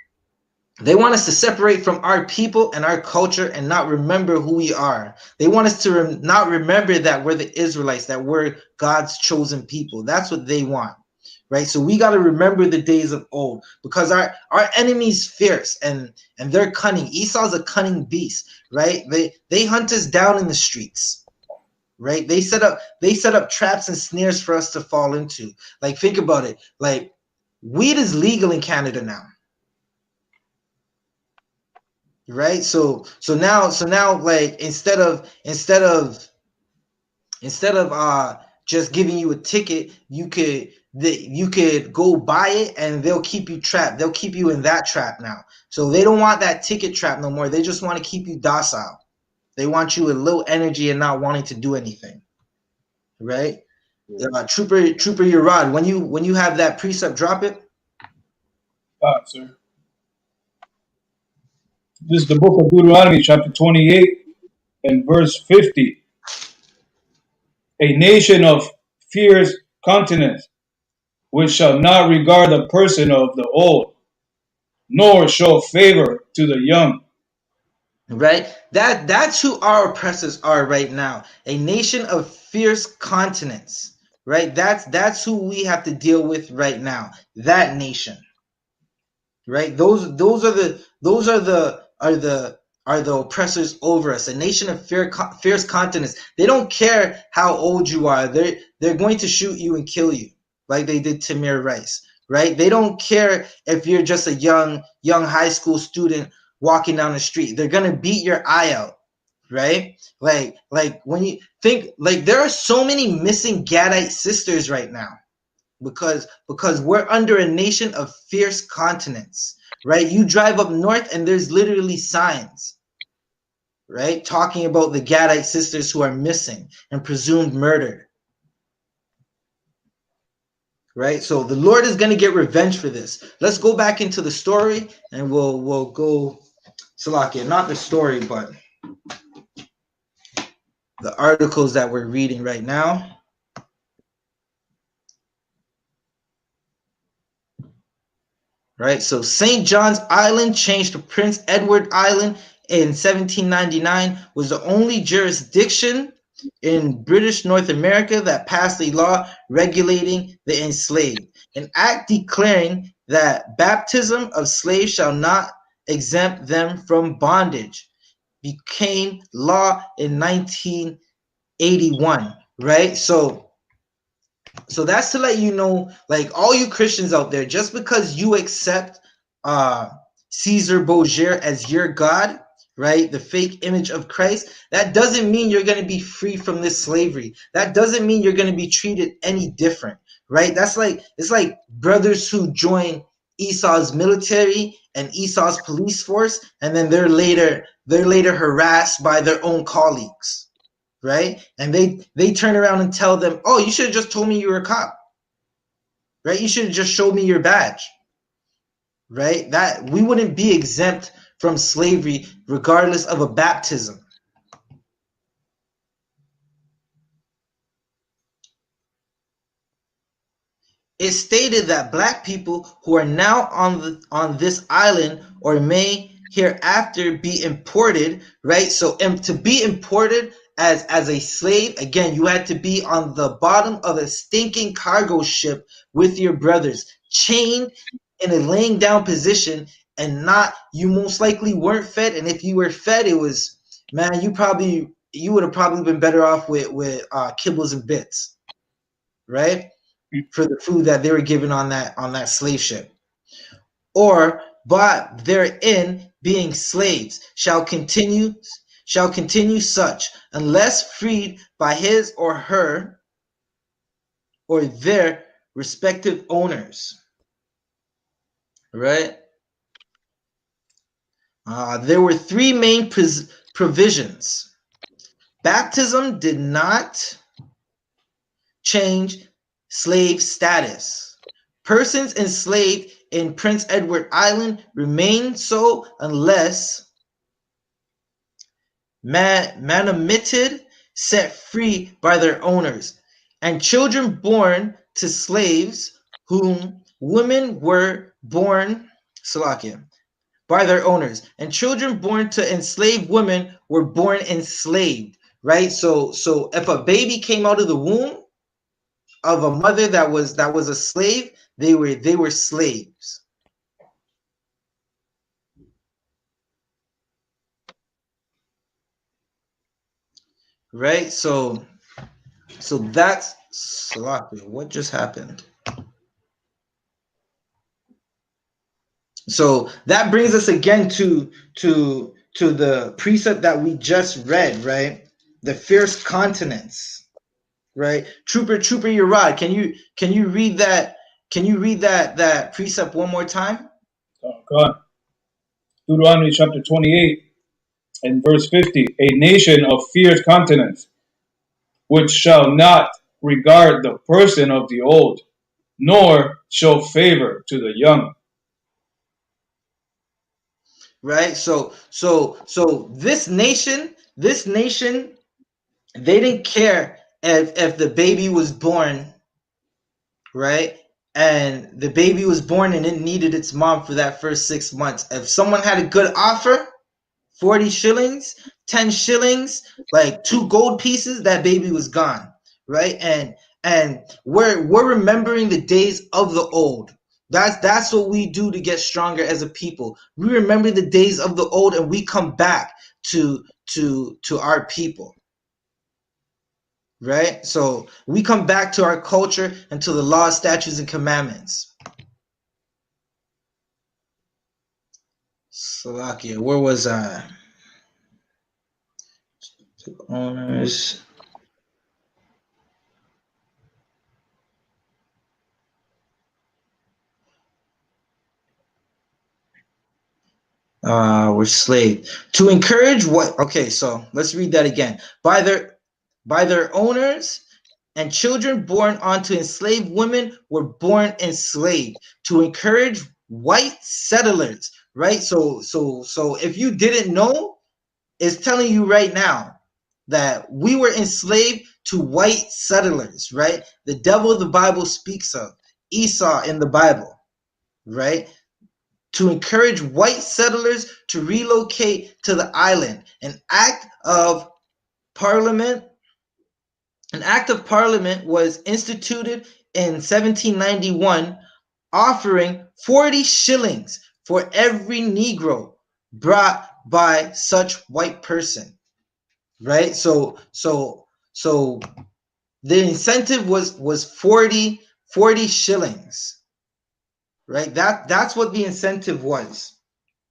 They want us to separate from our people and our culture and not remember who we are. They want us to not remember that we're the Israelites, that we're God's chosen people. That's what they want, right? So we got to remember the days of old, because our enemy's fierce and they're cunning. Esau's a cunning beast, right? They hunt us down in the streets, right? They set up traps and snares for us to fall into. Like, think about it. Like, weed is legal in Canada now. Right, so now like instead of just giving you a ticket, you could go buy it and they'll keep you trapped. They'll keep you in that trap now. So they don't want that ticket trap no more. They just want to keep you docile. They want you with low energy and not wanting to do anything. Right? Trooper Urad, when you have that precept, drop it. Sir. This is the book of Deuteronomy, chapter 28 and verse 50. A nation of fierce countenance, which shall not regard the person of the old, nor show favor to the young. Right? That's who our oppressors are right now. A nation of fierce continents. Right? That's who we have to deal with right now. That nation. Right? Those are the oppressors over us. A nation of fierce continents. They don't care how old you are. They're going to shoot you and kill you, like they did Tamir Rice. Right? They don't care if you're just a young high school student walking down the street. They're gonna beat your eye out. Right? Like when you think, like, there are so many missing Gadite sisters right now because we're under a nation of fierce continents. Right? You drive up north and there's literally signs, right, talking about the Gadite sisters who are missing and presumed murdered. Right? So the Lord is going to get revenge for this. Let's go back into the story and we'll go, Salakia, not the story, but the articles that we're reading right now. Right? So St. John's Island, changed to Prince Edward Island in 1799, was the only jurisdiction in British North America that passed a law regulating the enslaved. An act declaring that baptism of slaves shall not exempt them from bondage became law in 1981. Right? So that's to let you know, like, all you Christians out there, just because you accept Caesar Borgia as your God, right, the fake image of Christ, that doesn't mean you're going to be free from this slavery. That doesn't mean you're going to be treated any different, right? That's like, it's like brothers who join Esau's military and Esau's police force, and then they're later harassed by their own colleagues. Right? And they turn around and tell them, oh, you should have just told me you were a cop. Right? You should have just showed me your badge. Right? That we wouldn't be exempt from slavery regardless of a baptism. It stated that black people who are now on this island or may hereafter be imported, right? So to be imported as a slave, again, you had to be on the bottom of a stinking cargo ship with your brothers, chained in a laying down position, and you most likely weren't fed. And if you were fed, it was, man, you would have probably been better off with kibbles and bits, right? For the food that they were given on that slave ship. Or but therein being slaves shall continue such, unless freed by his or her or their respective owners. Right? There were three main provisions. Baptism did not change slave status. Persons enslaved in Prince Edward Island remain so unless manumitted, set free by their owners, and children born to slaves whom women were born Salakia, by their owners, and children born to enslaved women were born enslaved, right? So if a baby came out of the womb of a mother that was a slave, they were slaves. Right? So that's Salakia. What just happened? So that brings us again to the precept that we just read, right? The fierce continence, right? Trooper Urad, can you read that? Can you read that precept one more time? God. Deuteronomy chapter 28 and verse 50. A nation of fierce countenance, which shall not regard the person of the old, nor show favor to the young. Right? So this nation, they didn't care if the baby was born, right? And the baby was born and it needed its mom for that first 6 months. If someone had a good offer, 40 shillings, 10 shillings, like 2 gold pieces, that baby was gone, right? And we're remembering the days of the old. That's what we do to get stronger as a people. We remember the days of the old and we come back to our people. Right? So we come back to our culture and to the laws, statutes, and commandments. Slovakia, where was I? Owners. Were slave to encourage what? Okay, so let's read that again. By their owners and children born onto enslaved women were born enslaved to encourage white settlers, right? So if you didn't know, it's telling you right now that we were enslaved to white settlers, right? The devil the Bible speaks of, Esau in the Bible, right? To encourage white settlers to relocate to the island. An act of parliament was instituted in 1791, offering 40 shillings for every Negro brought by such white person. Right? So the incentive was 40 shillings. Right? That's what the incentive was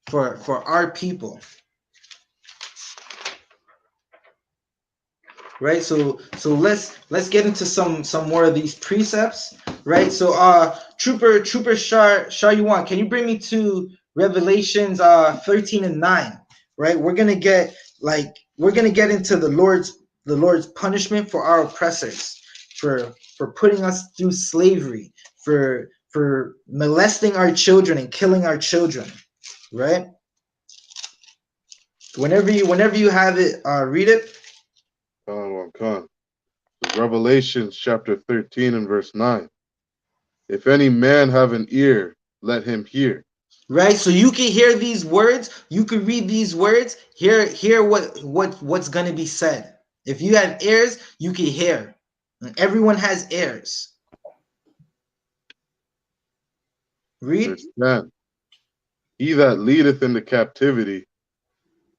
for our people. Right? So let's get into some more of these precepts. Right? So Trooper Shah, can you bring me to Revelations 13 and 9? Right? We're gonna get into the Lord's punishment for our oppressors, for putting us through slavery, for molesting our children and killing our children. Right? Whenever you have it, read it. Revelation chapter 13 and verse 9. If any man have an ear, let him hear. Right, so you can hear these words, you can read these words, hear what's going to be said. If you have ears, you can hear. And everyone has ears. Read. Verse 10. He that leadeth into captivity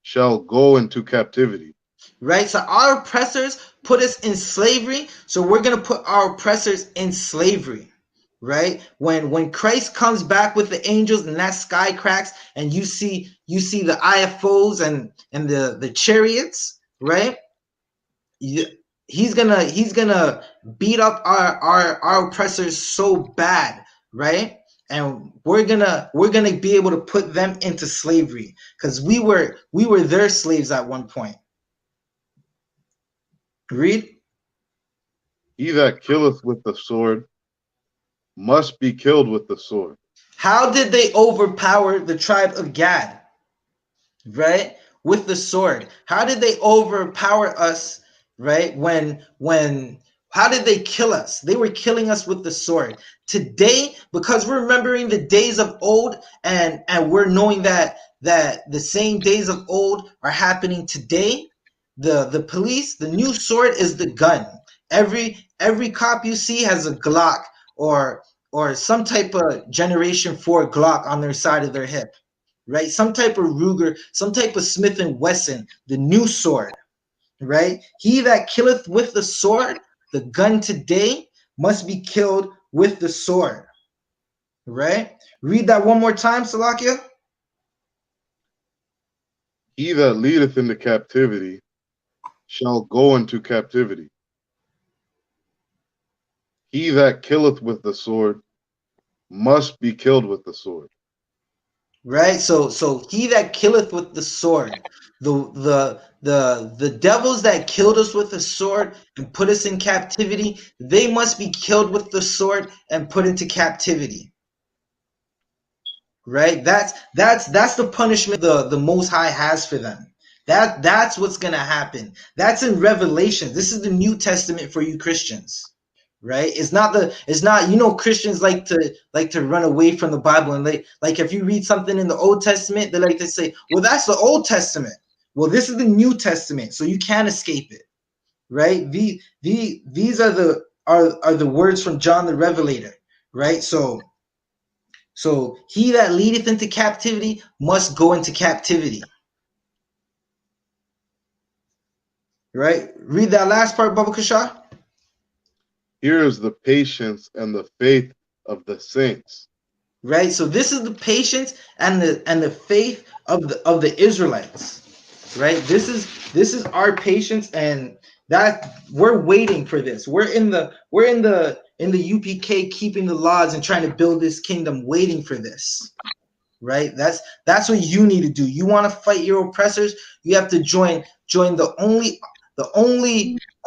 shall go into captivity. Right, so our oppressors put us in slavery, so we're going to put our oppressors in slavery. Right, when Christ comes back with the angels and that sky cracks and you see the I.F.Os and the chariots, right? He's gonna beat up our oppressors so bad, right? And we're gonna be able to put them into slavery because we were their slaves at one point. Read. He that killeth with the sword must be killed with the sword. How did they overpower the tribe of Gad? Right? with the sword? How did they overpower us, right? How did they kill us? They were killing us with the sword. Today, because we're remembering the days of old, and we're knowing that the same days of old are happening today, the police, the new sword is the gun. Every cop you see has a Glock or some type of Generation 4 Glock on their side of their hip, right? Some type of Ruger, some type of Smith and Wesson, the new sword, right? He that killeth with the sword, the gun today, must be killed with the sword, right? Read that one more time, Salakia. He that leadeth into captivity shall go into captivity. He that killeth with the sword must be killed with the sword. Right? So he that killeth with the sword, the devils that killed us with the sword and put us in captivity, they must be killed with the sword and put into captivity. Right? That's the punishment the Most High has for them. That's what's gonna happen. That's in Revelation. This is the New Testament for you Christians. Right? It's not, you know, Christians like to run away from the Bible, and like if you read something in the Old Testament, they like to say, well, that's the Old Testament. Well, this is the New Testament, so you can't escape it. Right? These are the words from John the Revelator, right? So he that leadeth into captivity must go into captivity. Right? Read that last part, Baba Kasha. Here is the patience and the faith of the saints. Right? So this is the patience and the faith of the Israelites. Right? This is our patience, and that we're waiting for this. We're in the UPK, keeping the laws and trying to build this kingdom, waiting for this. Right? That's what you need to do. You want to fight your oppressors, you have to join the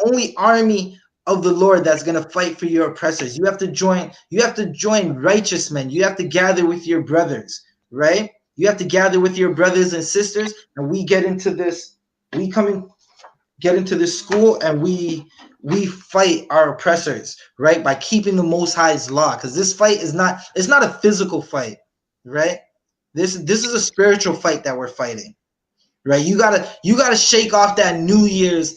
only army of the Lord that's going to fight for your oppressors. You have to join righteous men. You have to gather with your brothers, right? You have to gather with your brothers and sisters, and we get into this, we come and get into this school, and we fight our oppressors, right? By keeping the Most High's law, because this fight is not, it's not a physical fight, right? This is a spiritual fight that we're fighting, right? You gotta shake off that New Year's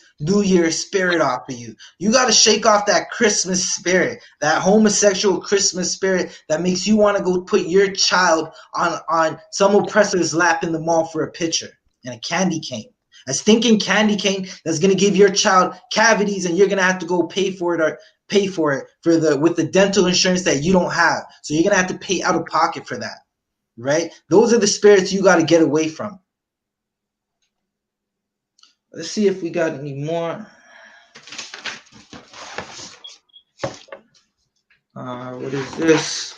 spirit off of you. You gotta shake off that Christmas spirit, that homosexual Christmas spirit that makes you want to go put your child on some oppressor's lap in the mall for a picture and a candy cane, a stinking candy cane that's gonna give your child cavities, and you're gonna have to go pay for it with the dental insurance that you don't have. So you're gonna have to pay out of pocket for that. Right? Those are the spirits you got to get away from. Let's see if we got any more. What is this?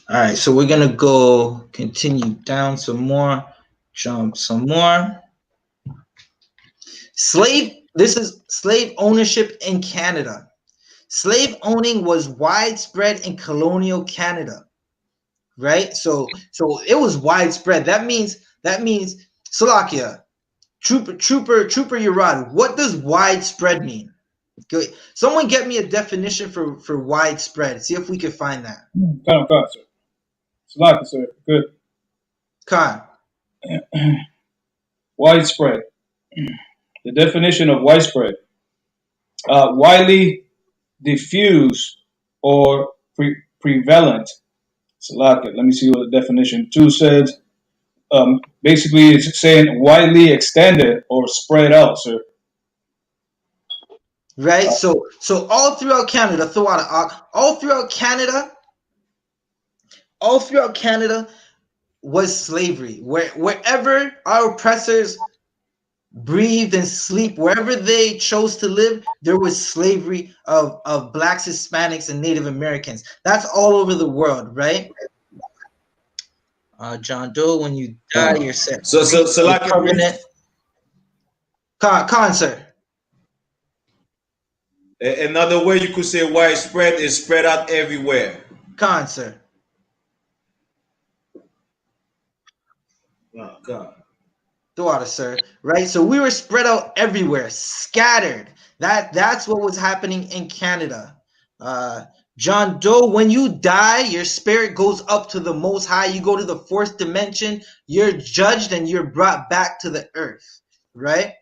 All right, so we're going to continue down some more, jump some more. This is slave ownership in Canada. Slave owning was widespread in colonial Canada, right? So it was widespread. That means Salakia, Trooper Urad, what does widespread mean? Good. Someone get me a definition for widespread. See if we can find that. Come, sir. Salaki, sir. Good. Khan. Widespread. The definition of widespread. Widely diffuse or prevalent. Salaki. Let me see what the definition 2 says. Basically, it's saying widely extended or spread out, sir. Right. So all throughout Canada, all throughout Canada was slavery. Wherever our oppressors breathed and sleep, wherever they chose to live, there was slavery of blacks, Hispanics, and Native Americans. That's all over the world, right? John Doe, when you die, you're set So Salaki, covenant. Con, sir. Another way you could say widespread is spread out everywhere. Con, sir. Oh, God. Throughout it, sir. Right? So we were spread out everywhere, scattered. That's what was happening in Canada. John Doe, when you die, your spirit goes up to the Most High. You go to the fourth dimension. You're judged and you're brought back to the earth. Right?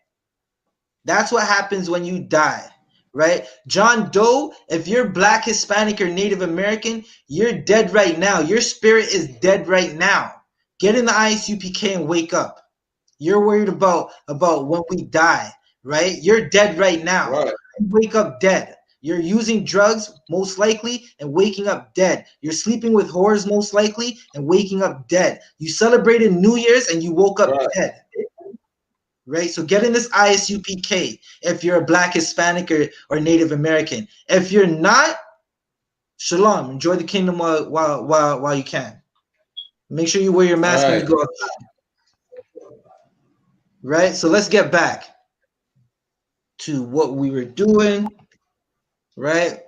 That's what happens when you die. Right? John Doe, if you're Black, Hispanic, or Native American, you're dead right now. Your spirit is dead right now. Get in the I.S.U.P.K and wake up. You're worried about when we die, right? You're dead right now. Right. You wake up dead. You're using drugs, most likely, and waking up dead. You're sleeping with whores, most likely, and waking up dead. You celebrated New Year's and you woke up dead. Right? So get in this I.S.U.P.K if you're a Black, Hispanic, or Native American. If you're not, shalom. Enjoy the kingdom while you can. Make sure you wear your mask when you go outside. Right? So let's get back to what we were doing, right?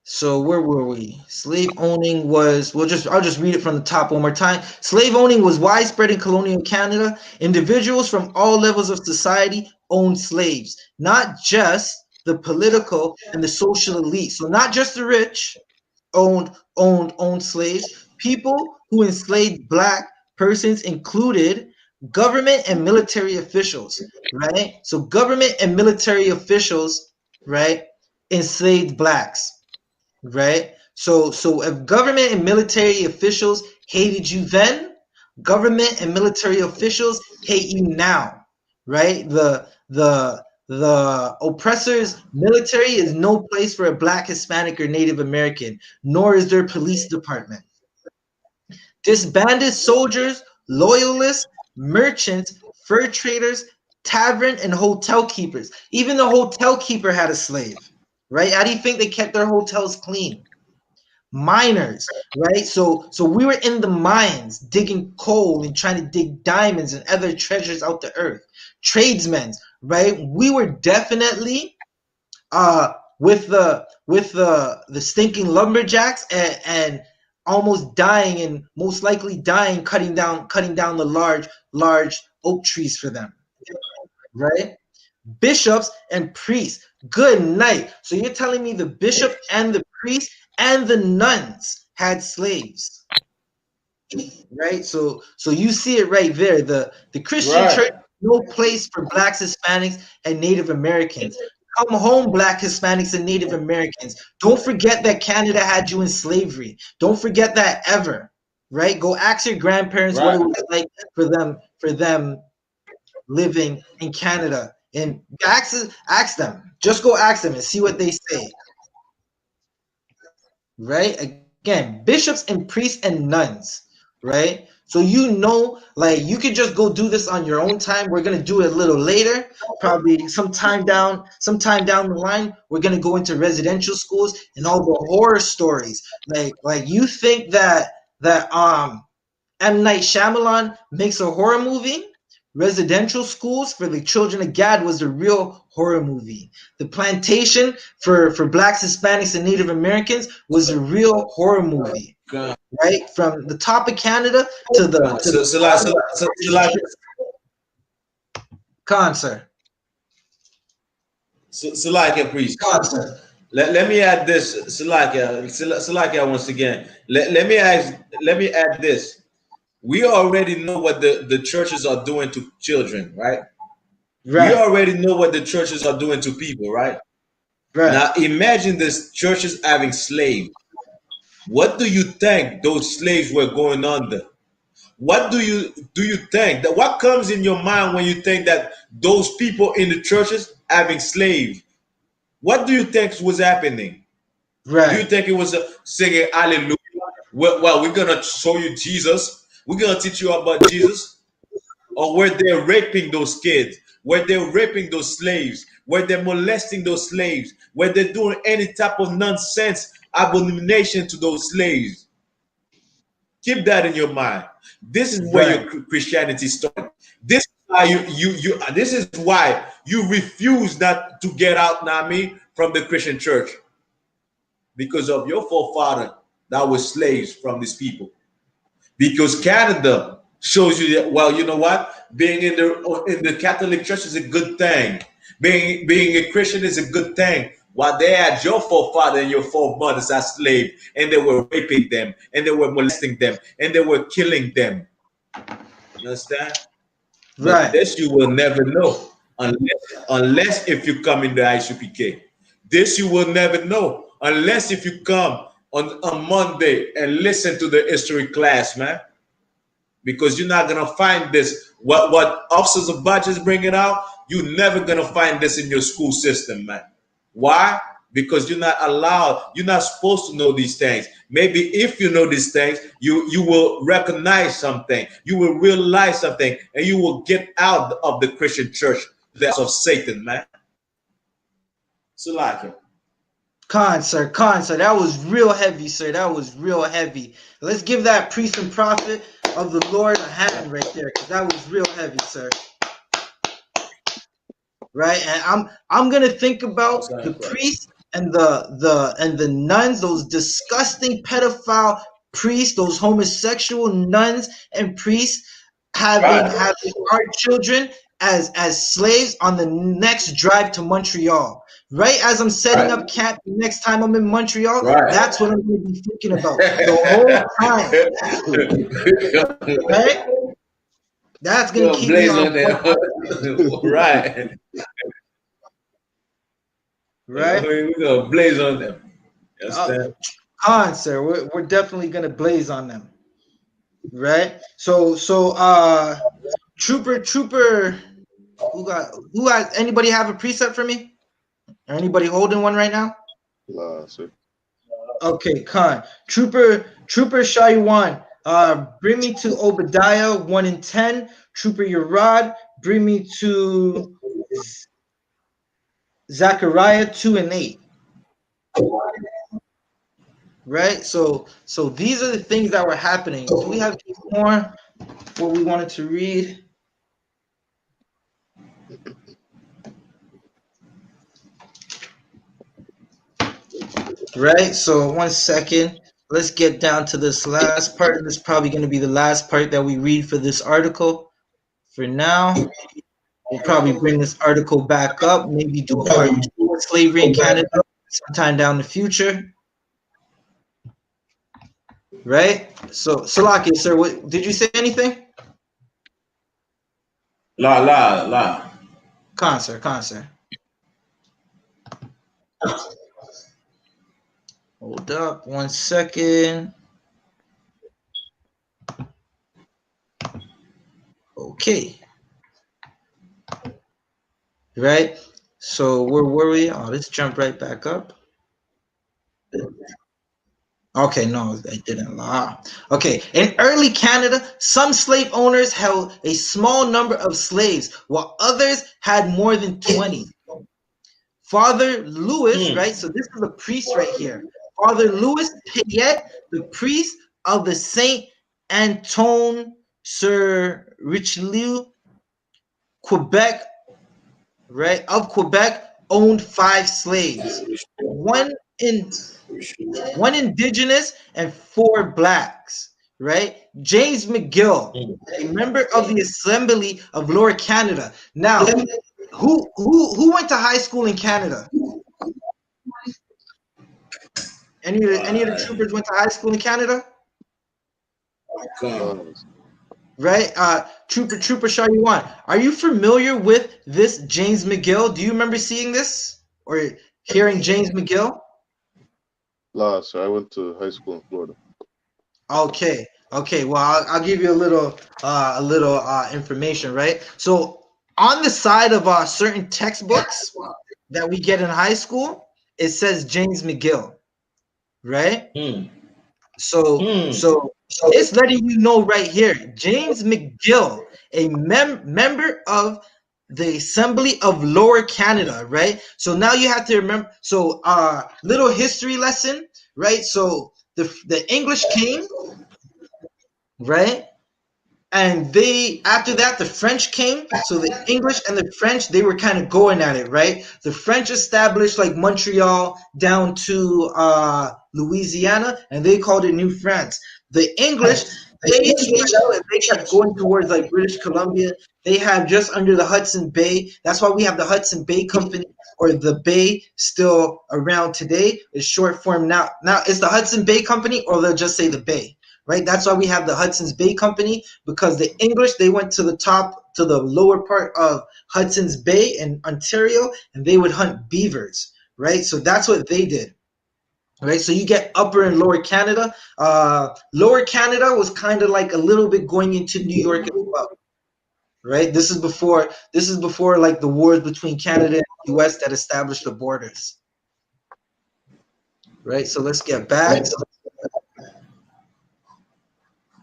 So where were we? Slave owning was, I'll just read it from the top one more time. Slave owning was widespread in colonial Canada. Individuals from all levels of society owned slaves, not just the political and the social elite. So not just the rich owned slaves. People who enslaved Black persons included government and military officials, right? So government and military officials, right, enslaved Blacks, right? So if government and military officials hated you then, government and military officials hate you now, right? The oppressor's military is no place for a Black, Hispanic, or Native American, nor is their police department. Disbanded soldiers, loyalists, merchants, fur traders, tavern, and hotel keepers. Even the hotel keeper had a slave, right? How do you think they kept their hotels clean? Miners, right? So we were in the mines digging coal and trying to dig diamonds and other treasures out the earth. Tradesmen, right? We were definitely with the stinking lumberjacks and almost dying and most likely dying cutting down the large oak trees for them, right? Bishops and priests, good night. So you're telling me the bishop and the priest and the nuns had slaves, right? So you see it right there. The Christian church, no place for Blacks, Hispanics, and Native Americans. Come home, Black, Hispanics, and Native Americans. Don't forget that Canada had you in slavery. Don't forget that ever, right? Go ask your grandparents what it was like for them living in Canada. And ask them. Just go ask them and see what they say. Right? Again, bishops and priests and nuns, right? So like you could just go do this on your own time. We're gonna do it a little later, probably sometime down the line. We're gonna go into residential schools and all the horror stories. Like you think that M. Night Shyamalan makes a horror movie? Residential schools for the children of God was the real horror movie. The Plantation for Blacks, Hispanics, and Native Americans was a real horror movie. Right? From the top of Canada to the concert. Salakia, priest. Let me add this, Salakia once again. Let me add this. We already know what the churches are doing to children, right? We already know what the churches are doing to people, right? Now imagine this churches having slaves. What do you think those slaves were going under? What do you think that what comes in your mind when you think that those people in the churches having slaves? What do you think was happening? Do you think it was singing hallelujah? Well, we're gonna show you Jesus. We're gonna teach you about Jesus. Or were they raping those kids? Were they raping those slaves? Were they molesting those slaves? Were they doing any type of nonsense, abomination to those slaves? Keep that in your mind. This is where your Christianity started. This is why this is why you refuse not to get out, Nami, from the Christian church because of your forefather that was slaves from these people. Because Canada shows you that, well, you know what? Being in the Catholic Church is a good thing. Being a Christian is a good thing. While they had your forefather and your foremothers as slaves, and they were raping them, and they were molesting them, and they were killing them. You understand? But Right. this you will never know unless if you come in the I.S.U.P.K. This you will never know unless if you come on Monday and listen to the history class, man. Because you're not gonna find this. What Officers of Budget is bringing out, you're never gonna find this in your school system, man. Why? Because you're not allowed. You're not supposed to know these things. Maybe if you know these things, you will recognize something. You will realize something, and you will get out of the Christian church, the house of Satan, man. So like it. Khan, sir. That was real heavy, sir. That was real heavy. Let's give that priest and prophet of the Lord a hand right there, because that was real heavy, sir. Right, and I'm gonna think about the priests and the nuns, those disgusting pedophile priests, those homosexual nuns and priests having our children as slaves on the next drive to Montreal. Right as I'm setting up camp next time I'm in Montreal, that's what I'm going to be thinking about the whole time. Right? That's going to keep me on right. Right? We're going to blaze on them. Understand? Khan, sir, we're definitely going to blaze on them. Right? So Trooper, who got anybody have a precept for me? Or anybody holding one right now? Nah, sir. Okay, Khan. Trooper Shaywan, bring me to Obadiah 1 and 10. Trooper Yerad, bring me to Zechariah 2 and 8. Right? So these are the things that were happening. Do we have any more what we wanted to read? Right, so 1 second. Let's get down to this last part. This is probably going to be the last part that we read for this article. For now, we'll probably bring this article back up, maybe do part 2 of slavery in Canada sometime down the future. Right? So, Salaki, sir, what, did you say anything? La. Con, sir. Hold up 1 second. Okay. Right? So where were we? Oh, let's jump right back up. Okay, no, I didn't lie. Okay, in early Canada, some slave owners held a small number of slaves, while others had more than 20. Father Louis, right? So this is a priest right here. Father Louis Payette, the priest of the Saint Antoine sur Richelieu, Quebec, right? Of Quebec, owned 5 slaves. One indigenous and 4 blacks, right? James McGill, a member of the Assembly of Lower Canada. Now, who went to high school in Canada? Any of the troopers went to high school in Canada? Right? Trooper Shaywan, are you familiar with this James McGill? Do you remember seeing this or hearing James McGill? Nah, sir. I went to high school in Florida. Okay. Well, I'll give you a little information, right? So on the side of certain textbooks that we get in high school, it says James McGill, right? So it's letting you know right here, James McGill, a member of the Assembly of Lower Canada, right? So now you have to remember. So little history lesson, right? So the English came, right? And they, after that, the French came. So the English and the French, they were kind of going at it, right? The French established like Montreal down to Louisiana, and they called it New France. The English, they spread out and they kept going towards like British Columbia. They have just under the Hudson Bay. That's why we have the Hudson Bay Company, or the Bay, still around today. It's short form now. Now it's the Hudson Bay Company, or they'll just say the Bay. Right, that's why we have the Hudson's Bay Company, because the English, they went to the top, to the lower part of Hudson's Bay in Ontario, and they would hunt beavers, right? So that's what they did, right? So you get Upper and Lower Canada. Lower Canada was kind of like a little bit going into New York as well, right? This is before like the wars between Canada and the U.S. that established the borders, right? So let's get back.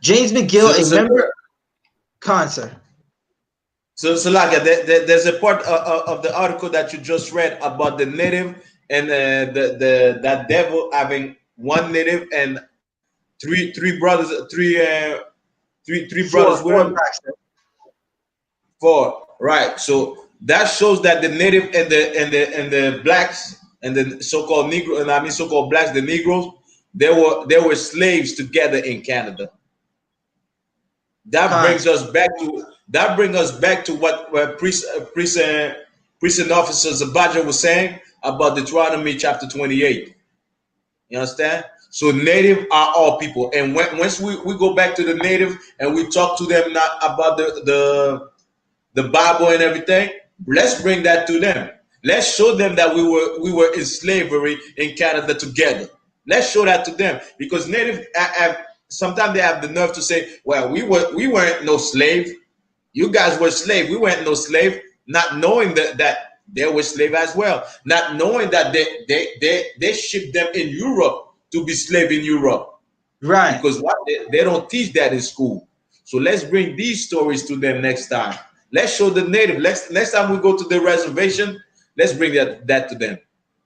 James McGill, a member. Sir. So like there's a part of the article that you just read about the native and that devil having one native and three brothers, three brothers with him. Four, right? So that shows that the native and the blacks and the so-called Negro, and I mean so-called blacks, the Negroes, they were slaves together in Canada. That brings us back to what prison officer Zabaja was saying about Deuteronomy chapter 28. You understand? So native are all people, and once we go back to the native and we talk to them not about the Bible and everything, let's bring that to them. Let's show them that we were in slavery in Canada together. Let's show that to them, because native have sometimes they have the nerve to say, well, we weren't no slave. You guys were slave. We weren't no slave, not knowing that they were slave as well, not knowing that they shipped them in Europe to be slave in Europe. Right. Because they don't teach that in school. So let's bring these stories to them next time. Let's show the native. Next time we go to the reservation, let's bring that to them.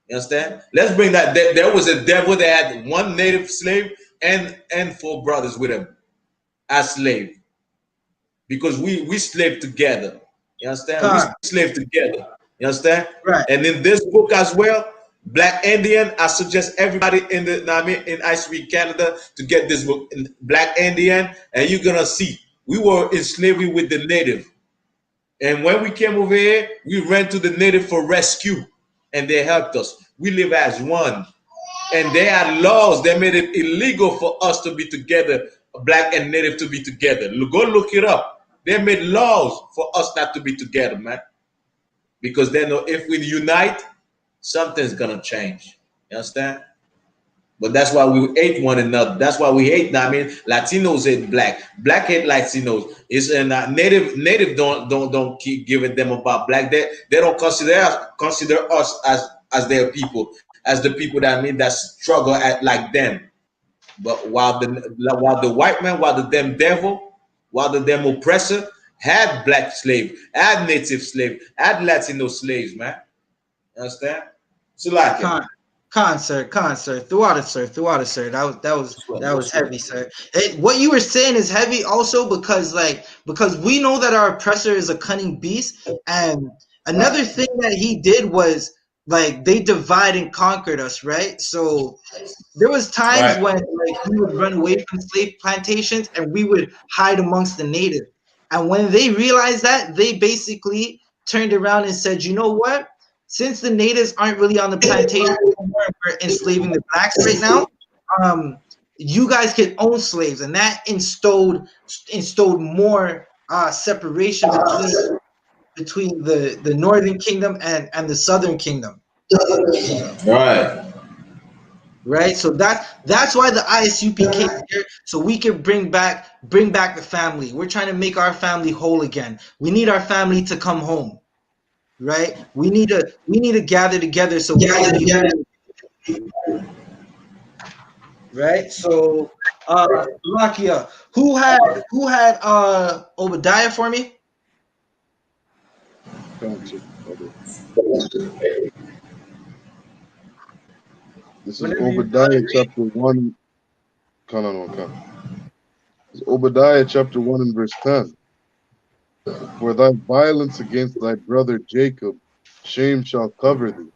You understand? Let's bring that. There was a devil that had one native slave and four brothers with him as slave, because we slave together. You understand? We slave together. You understand? Right. And in this book as well, Black Indian, I suggest everybody in I.S.U.P.K Canada to get this book, Black Indian, and you're gonna see we were in slavery with the native. And when we came over here, we ran to the native for rescue, and they helped us. We live as one. And they had laws that made it illegal for us to be together, black and native to be together. Go look it up. They made laws for us not to be together, man. Because they know if we unite, something's gonna change. You understand? But that's why we hate one another. That's why we hate. I mean, Latinos hate black. Black hate Latinos. It's and native don't keep giving them about black. They don't consider us as their people, as the people that struggle at like them. But while the white man, while the damn devil, while the damn oppressor had black slave, had native slave, had Latino slaves, man. You understand? So like it. Sir. Throughout it, sir. That was heavy, sir. What you were saying is heavy also because we know that our oppressor is a cunning beast, and another thing that he did was like they divide and conquered us, right? So there was times when like we would run away from slave plantations and we would hide amongst the native. And when they realized that, they basically turned around and said, you know what? Since the natives aren't really on the plantation anymore, we're enslaving the blacks right now. You guys can own slaves, and that instilled more separation between the Northern Kingdom and the Southern Kingdom. Right. So that's why the I.S.U.P.K came here, so we can bring back the family. We're trying to make our family whole again. We need our family to come home. Right, we need to gather together so we can right. So Lakia, who had Obadiah for me? This is Obadiah chapter 1. Come on. It's Obadiah chapter 1 and verse 10. For thy violence against thy brother Jacob, shame shall cover thee,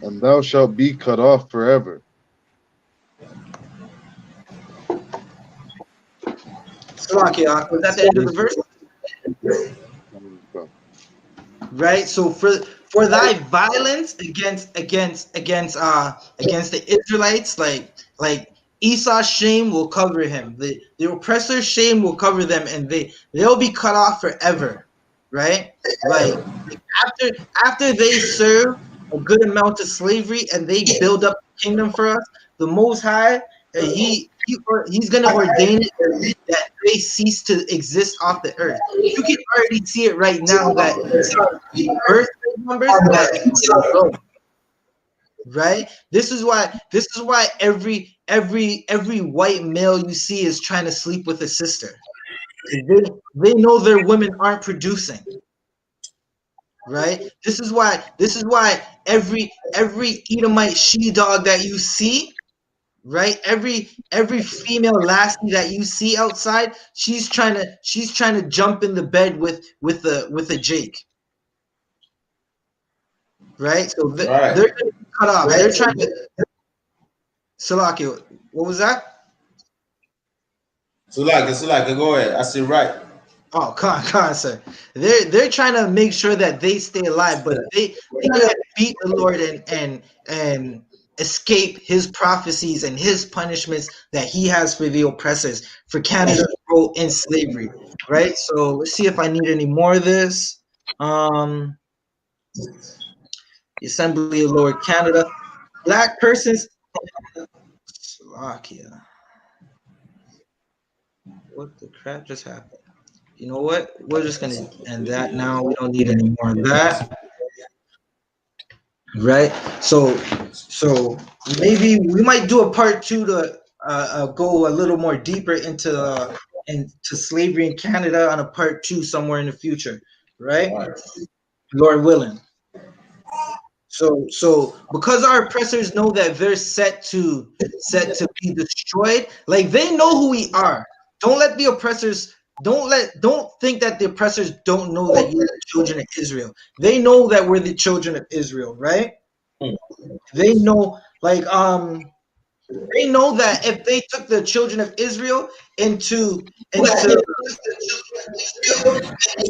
and thou shalt be cut off forever. Salakia, was that the end of the verse? Right. So for thy violence against the Israelites, like Esau's shame will cover him. The oppressor's shame will cover them, and they'll be cut off forever. Right. Like after they serve a good amount of slavery and they build up the kingdom for us, the Most High, he's gonna ordain it that they cease to exist off the earth. You can already see it right now that Esau's birth rate numbers are low. Right? This is why every white male you see is trying to sleep with a sister. They know their women aren't producing. Right? This is why every Edomite she-dog that you see, right? Every female lassie that you see outside, she's trying to jump in the bed with a Jake. Right? So they're gonna be cut off. Right. They're trying to Salaki, what was that? Salaki, go ahead. I see right. Oh, come on, sir. They're trying to make sure that they stay alive, but they can't beat the Lord and escape his prophecies and his punishments that he has for the oppressors, for Canada's role in slavery. Right? So let's see if I need any more of this. The Assembly of Lord Canada. Black persons. Slovakia. What the crap just happened? You know what? We're just gonna end that now. We don't need any more of that. Right? So maybe we might do a part 2 to go a little more deeper into slavery in Canada on a part 2 somewhere in the future, right? Lord willing. So because our oppressors know that they're set to be destroyed, like they know who we are. Don't think that the oppressors don't know that you're the children of Israel. They know that we're the children of Israel, right? They know, they know that if they took the children of Israel into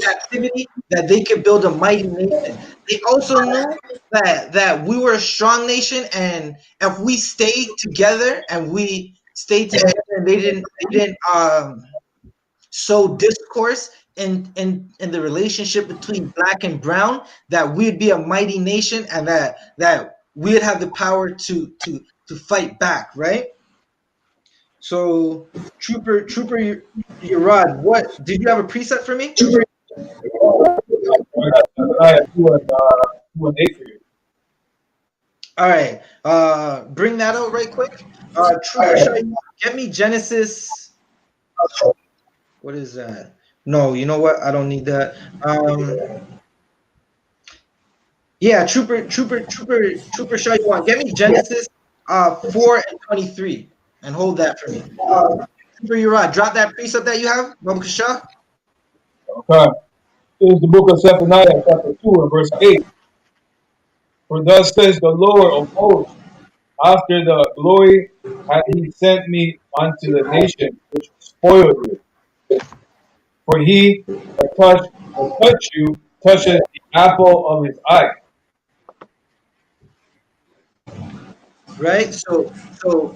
activity, that they could build a mighty nation. They also knew that we were a strong nation, and if we stayed together and they didn't sow discourse in the relationship between black and brown, that we'd be a mighty nation, and that we'd have the power to fight back, right? So, Trooper Yerad, what did you have a preset for me? I have 2 and 8 for you. All right, bring that out right quick. Trooper, get me Genesis. What is that? No, you know what? I don't need that. Yeah, Trooper Shaw, you want get me Genesis 4:23 and hold that for me. Trooper Yerad, drop that precept that you have, Babu Shah. Okay. This is the book of Zephaniah, chapter 2 and verse 8. For thus says the Lord of hosts, after the glory hath he sent me unto the nation which spoiled you. For he that touch you touches the apple of his eye. Right? So for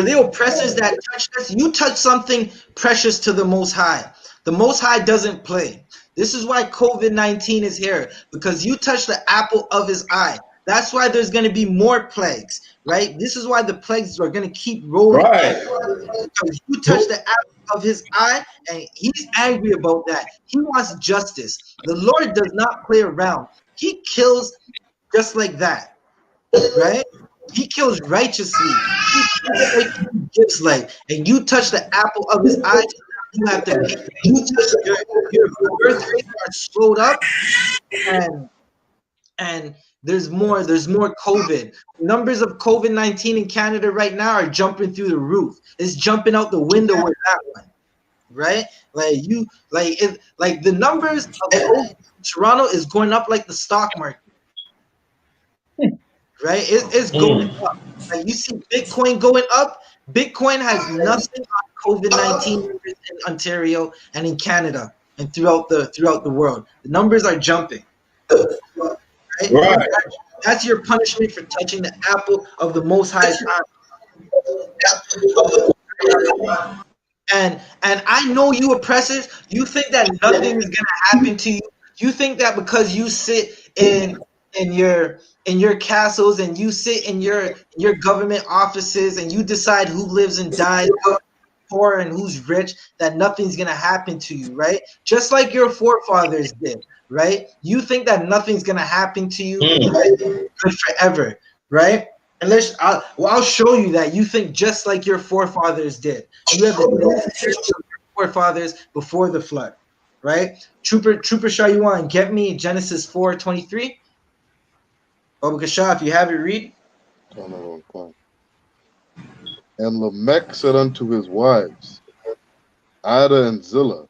the oppressors that touched us, you touch something precious to the Most High. The Most High doesn't play. This is why COVID-19 is here, because you touch the apple of his eye. That's why there's going to be more plagues, right? This is why the plagues are going to keep rolling. Right. Because you touch the apple of his eye, and he's angry about that. He wants justice. The Lord does not play around. He kills just like that, right? He kills righteously. He gives like, and you touch the apple of his eye, you have to pay. Your birth rate are slowed up, and There's more COVID. Numbers of COVID-19 in Canada right now are jumping through the roof. It's jumping out the window with that one, right? Like the numbers of COVID in Toronto is going up like the stock market, right? It's going up. Like you see Bitcoin going up. Bitcoin has nothing on COVID-19 in Ontario and in Canada and throughout the world. The numbers are jumping. Right? Right. That's your punishment for touching the apple of the Most High's eye. And I know you oppressors, you think that nothing is gonna happen to you. You think that because you sit in your castles and you sit in your government offices and you decide who lives and dies, poor and who's rich, that nothing's gonna happen to you, right? Just like your forefathers did, right? You think that nothing's gonna happen to you, right? Good forever, right? Unless I'll show you that you think just like your forefathers did. You have the same spirit of your forefathers before the flood, right? Trooper Shah, you want to get me Genesis 4:23? Baba Kasha, if you have it, read. And Lamech said unto his wives, Ada and Zillah,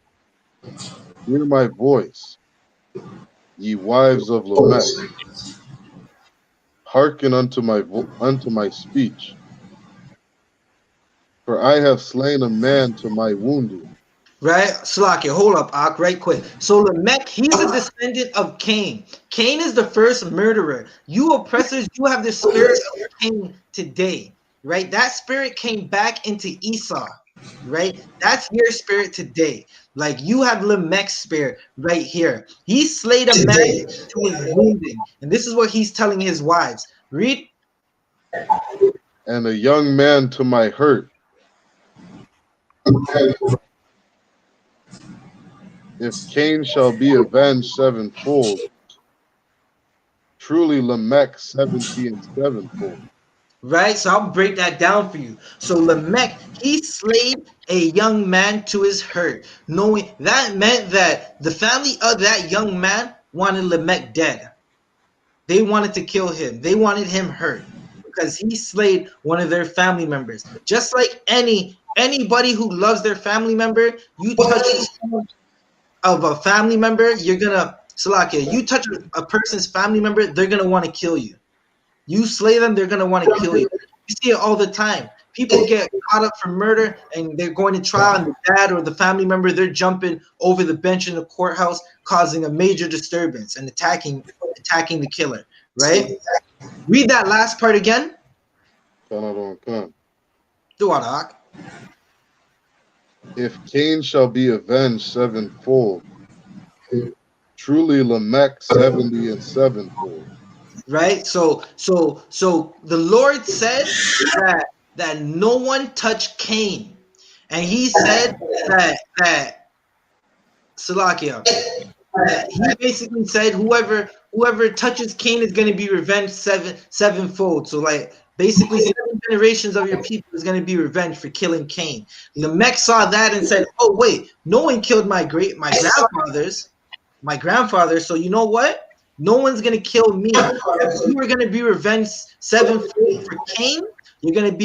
hear my voice, ye wives of Lamech. Hearken unto my speech. For I have slain a man to my wounding. Right? Slakia, hold up, Ak, right quick. So Lamech, he's a descendant of Cain. Cain is the first murderer. You oppressors, you have the spirit of Cain today, right? That spirit came back into Esau, right? That's your spirit today. Like you have Lamech's spirit right here. He slayed a man to his wounding. And this is what he's telling his wives. Read. And a young man to my hurt. If Cain shall be avenged sevenfold, truly Lamech 70 and sevenfold. Right, so I'll break that down for you. So Lamech, he slayed a young man to his hurt, knowing that meant that the family of that young man wanted Lamech dead. They wanted to kill him. They wanted him hurt because he slayed one of their family members. Just like anybody who loves their family member, you touch of a family member, you're gonna Salakia. You touch a person's family member, they're gonna want to kill you. You slay them, they're gonna want to kill you. You see it all the time. People get caught up for murder and they're going to trial, and the dad or the family member, they're jumping over the bench in the courthouse, causing a major disturbance and attacking the killer. Right? Read that last part again. Duadak. If Cain shall be avenged sevenfold, truly Lamech 70 and sevenfold. Right? So the Lord said that no one touched Cain. And he said that Salakia, he basically said whoever touches Cain is going to be revenged sevenfold. So like basically 7 generations of your people is going to be revenged for killing Cain. Lamech saw that and said, "Oh wait, no one killed my grandfather. So you know what? No one's going to kill me. If you were going to be revenged sevenfold for Cain, I'm going to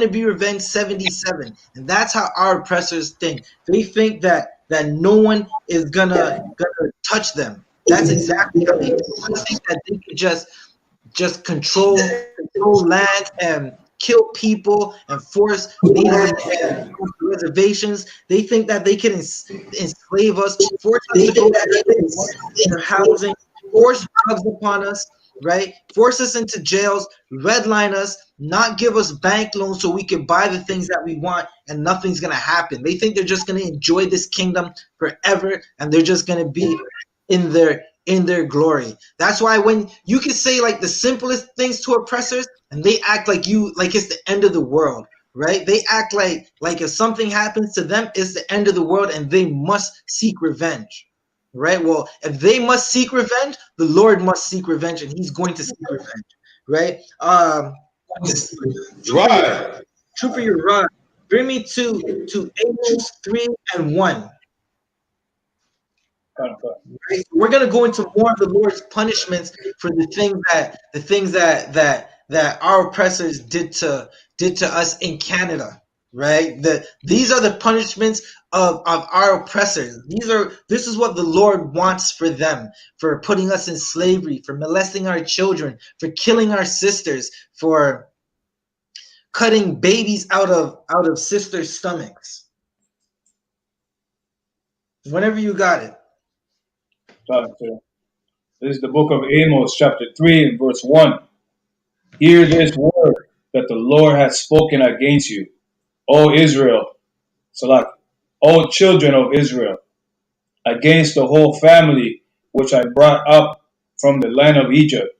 be revenged 77." And that's how our oppressors think. They think that no one is gonna touch them. That's exactly how they think that they can just control land and kill people and force Native Americans to reservations. They think that they can enslave us, force us to go to their housing, force drugs upon us, right? Force us into jails, redline us, not give us bank loans so we can buy the things that we want, and nothing's gonna happen. They think they're just gonna enjoy this kingdom forever, and they're just gonna be in their glory. That's why when you can say like the simplest things to oppressors, and they act like it's the end of the world, right? They act like if something happens to them, it's the end of the world, and they must seek revenge. Right? Well, if they must seek revenge, the Lord must seek revenge, and He's going to seek revenge. Right? Right. Trooper, you're right. Bring me to Amos 3:1. Right? We're gonna go into more of the Lord's punishments for the things that our oppressors did to us in Canada. Right? These are the punishments of our oppressors. This is what the Lord wants for them, for putting us in slavery, for molesting our children, for killing our sisters, for cutting babies out of sisters' stomachs. Whenever you got it. This is the book of Amos, chapter 3, and verse 1. Hear this word that the Lord has spoken against you, O Israel, Salah, O children of Israel, against the whole family which I brought up from the land of Egypt,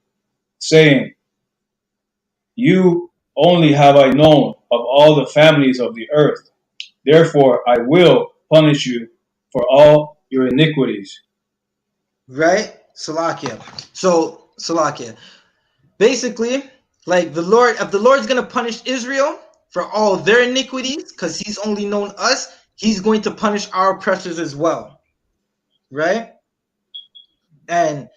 saying, You only have I known of all the families of the earth. Therefore I will punish you for all your iniquities. Right? Salakia. So, Salakia. Basically, like if the Lord's going to punish Israel for all their iniquities, because he's only known us, he's going to punish our oppressors as well. Right? And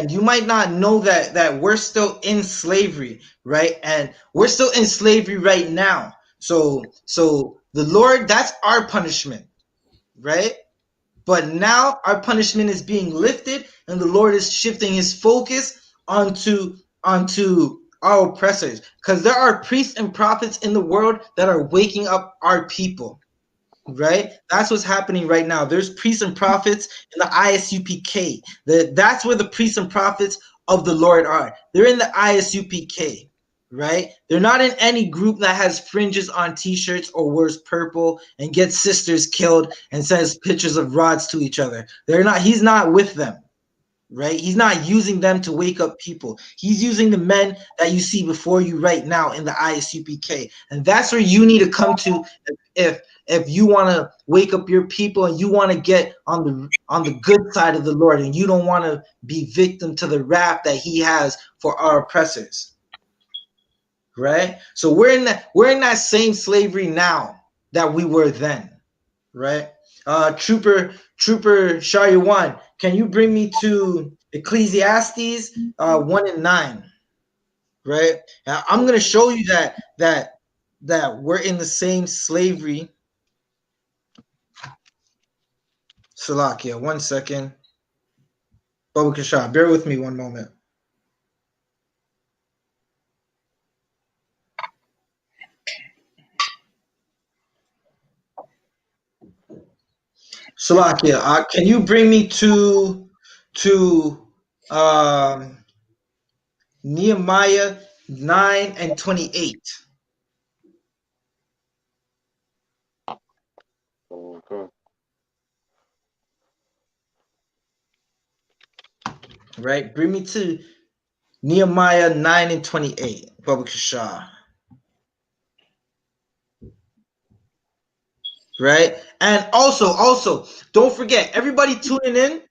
you might not know that we're still in slavery, right? And we're still in slavery right now. So the Lord, that's our punishment, right? But now our punishment is being lifted, and the Lord is shifting his focus onto our oppressors. Because there are priests and prophets in the world that are waking up our people. Right? That's what's happening right now. There's priests and prophets in the I.S.U.P.K. That's where the priests and prophets of the Lord are. They're in the I.S.U.P.K. Right? They're not in any group that has fringes on t-shirts or wears purple and gets sisters killed and sends pictures of rods to each other. He's not with them. Right? He's not using them to wake up people. He's using the men that you see before you right now in the I.S.U.P.K. And that's where you need to come to if you want to wake up your people and you want to get on the good side of the Lord, and you don't want to be victim to the wrath that he has for our oppressors. Right? So we're in that same slavery now that we were then. Right? Trooper Shariwan, can you bring me to Ecclesiastes 1 and 9? Right? Now, I'm going to show you that we're in the same slavery. Salakia, 1 second. Baba Kasha, bear with me 1 moment. Salakia, can you bring me to Nehemiah 9 and 28? Okay. Right? Bring me to Nehemiah 9 and 28. Baba Kasha. Right? And also, don't forget, everybody tuning in,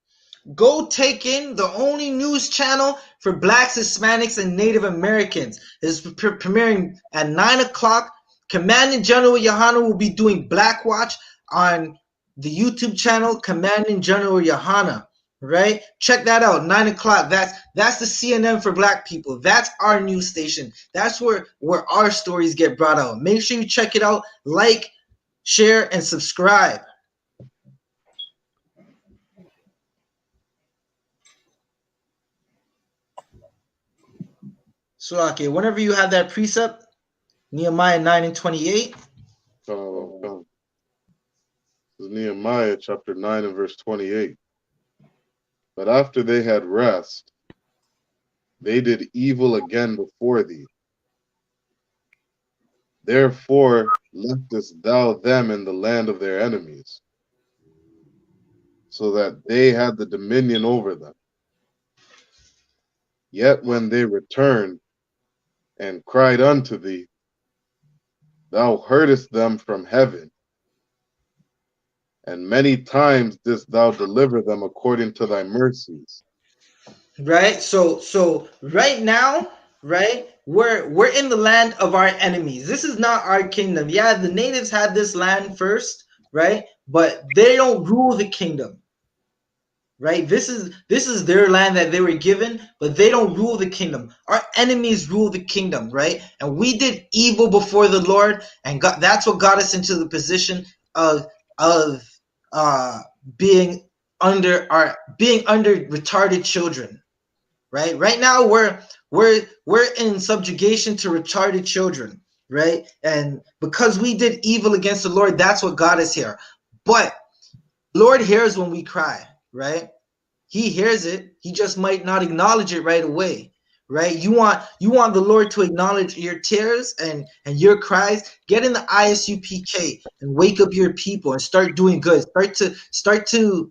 go take in the only news channel for Blacks, Hispanics, and Native Americans. It's premiering at 9 o'clock. Commanding General YAHANNA will be doing Black Watch on the YouTube channel Commanding General YAHANNA. Right? Check that out. 9 o'clock. That's the CNN for Black people. That's our news station. That's where our stories get brought out. Make sure you check it out. Like, share, and subscribe. So, okay, whenever you have that precept, Nehemiah 9 and 28. This is Nehemiah chapter 9 and verse 28. But after they had rest, they did evil again before thee. Therefore leftest thou them in the land of their enemies, so that they had the dominion over them. Yet when they returned and cried unto thee, thou heardest them from heaven, and many times didst thou deliver them according to thy mercies. Right? So right now, right, we're in the land of our enemies. This is not our kingdom. Yeah, the natives had this land first, right? But they don't rule the kingdom. right? This is their land that they were given, but they don't rule the kingdom. Our enemies rule the kingdom, right? And we did evil before the Lord, and God, that's what got us into the position of of uh being under retarded children, right? Right now we're in subjugation to retarded children, right? And because we did evil against the Lord, that's what got us here. But Lord hears when we cry, right? He hears it. He just might not acknowledge it right away, right? You want the Lord to acknowledge your tears and your cries. Get in the ISUPK and wake up your people and start doing good. Start to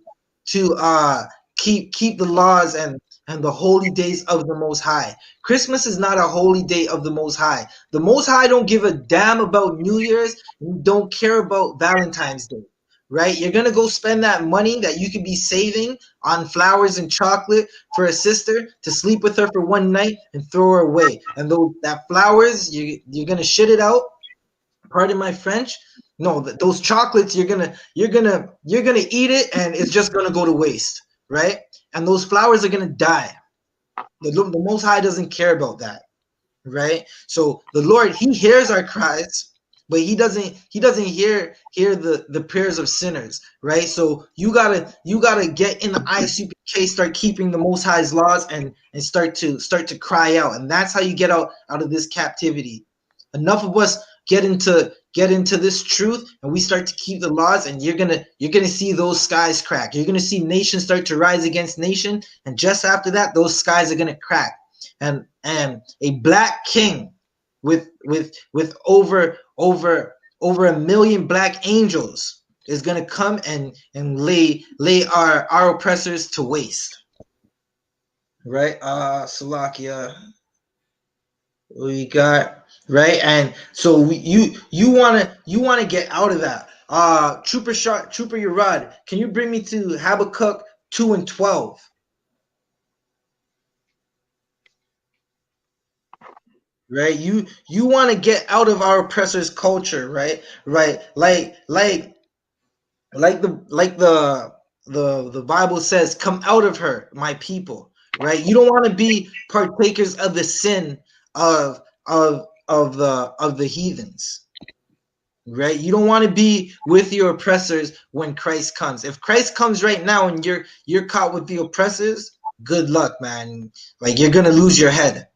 keep the laws and the holy days of the Most High. Christmas is not a holy day of the Most High. The Most High don't give a damn about New Year's and don't care about Valentine's Day, right? You're gonna go spend that money that you could be saving on flowers and chocolate for a sister to sleep with her for one night and throw her away. And that flowers, you're gonna shit it out. Pardon my French. No, those chocolates you're gonna eat it and it's just gonna go to waste, right? And those flowers are gonna die. The Most High doesn't care about that, right? So the Lord, He hears our cries, but he doesn't hear the prayers of sinners, right? So you gotta get in the I.S.U.P.K, start keeping the Most High's laws and start to cry out, and that's how you get out of this captivity. Enough of us get into this truth, and we start to keep the laws, and you're gonna see those skies crack. You're gonna see nations start to rise against nation, and just after that, those skies are gonna crack, and a black king with over a million black angels is gonna come and lay our oppressors to waste. Right? Salakia. We got right, and so you wanna get out of that. Trooper Urad, can you bring me to Habakkuk 2:12? Right, you want to get out of our oppressor's culture, right? Right, like the Bible says, come out of her, my people. Right, you don't want to be partakers of the sin of the heathens. Right, you don't want to be with your oppressors when Christ comes. If Christ comes right now and you're caught with the oppressors, good luck, man. Like, you're gonna lose your head.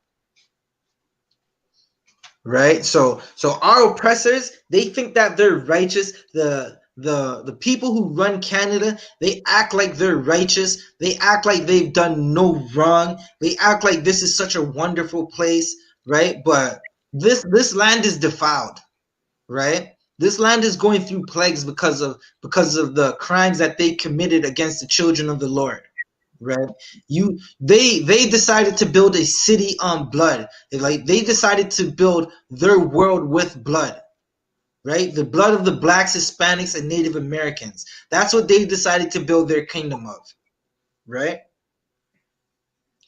Right, so our oppressors, they think that they're righteous. The people who run Canada, they act like they're righteous. They act like they've done no wrong. They act like this is such a wonderful place, right? But this land is defiled, right? This land is going through plagues because of the crimes that they committed against the children of the Lord, right? They decided to build a city on blood. They decided to build their world with blood, right? The blood of the blacks, Hispanics, and Native Americans. That's what they decided to build their kingdom of, right?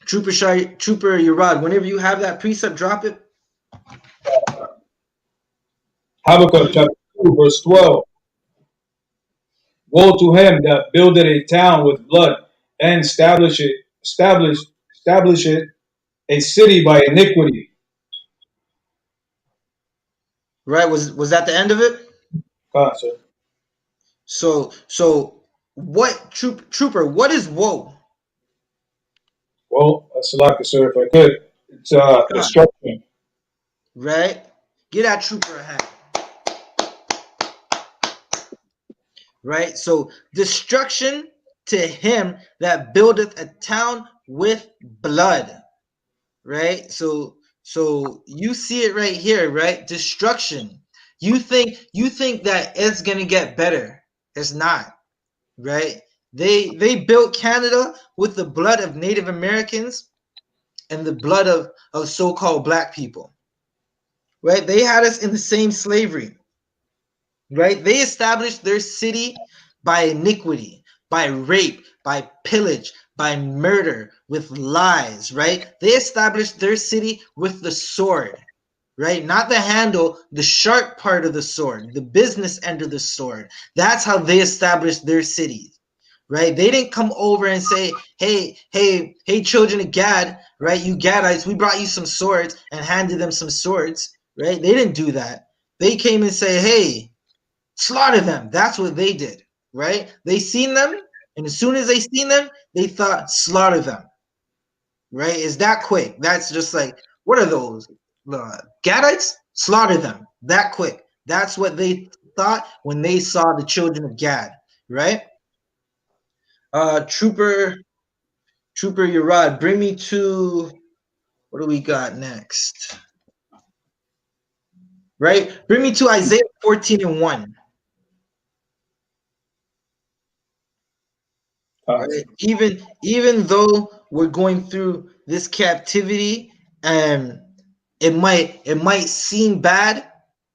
Trooper Urad, whenever you have that precept, drop it. Habakkuk chapter 2, verse 12. Woe to him that builded a town with blood and establish it a city by iniquity. Right? Was that the end of it? Sir. So what trooper? What is woe? Well, Salaka, sir, if I could, it's destruction. Right? Get that trooper a hand. Right? So destruction to him that buildeth a town with blood. Right? So you see it right here, right? Destruction. You think that it's gonna get better. It's not, right? They built Canada with the blood of Native Americans and the blood of so-called black people. Right? They had us in the same slavery. Right? They established their city by iniquity, by rape, by pillage, by murder, with lies, right? They established their city with the sword, right? Not the handle, the sharp part of the sword, the business end of the sword. That's how they established their cities, right? They didn't come over and say, hey, children of Gad, right? You Gadites, we brought you some swords and handed them some swords, right? They didn't do that. They came and say, hey, slaughter them. That's what they did, right? They seen them, and as soon as they seen them, they thought, slaughter them, right? Is that quick? That's just like, what are those? Gadites? Slaughter them that quick. That's what they thought when they saw the children of Gad, right? Trooper Urad, bring me to, what do we got next? Right? Bring me to Isaiah 14:1. Right? Even though we're going through this captivity and it might seem bad,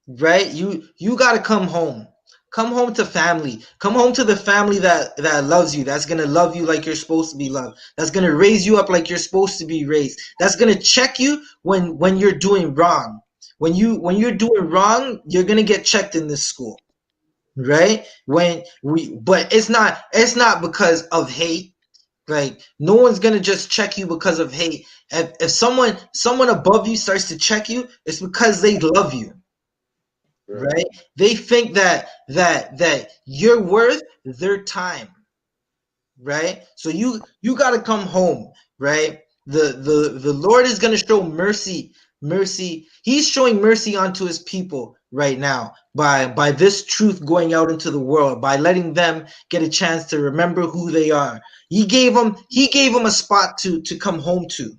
right? You got to come home. Come home to family. Come home to the family that loves you. That's going to love you like you're supposed to be loved. That's going to raise you up like you're supposed to be raised. That's going to check you when you're doing wrong. When you're doing wrong, you're going to get checked in this school. Right? But it's not because of hate. Like, no one's gonna just check you because of hate. If someone above you starts to check you, it's because they love you, right? They think that you're worth their time, right? So you got to come home, right? The Lord is going to show mercy. He's showing mercy onto his people right now by this truth going out into the world, by letting them get a chance to remember who they are. He gave them a spot to come home to,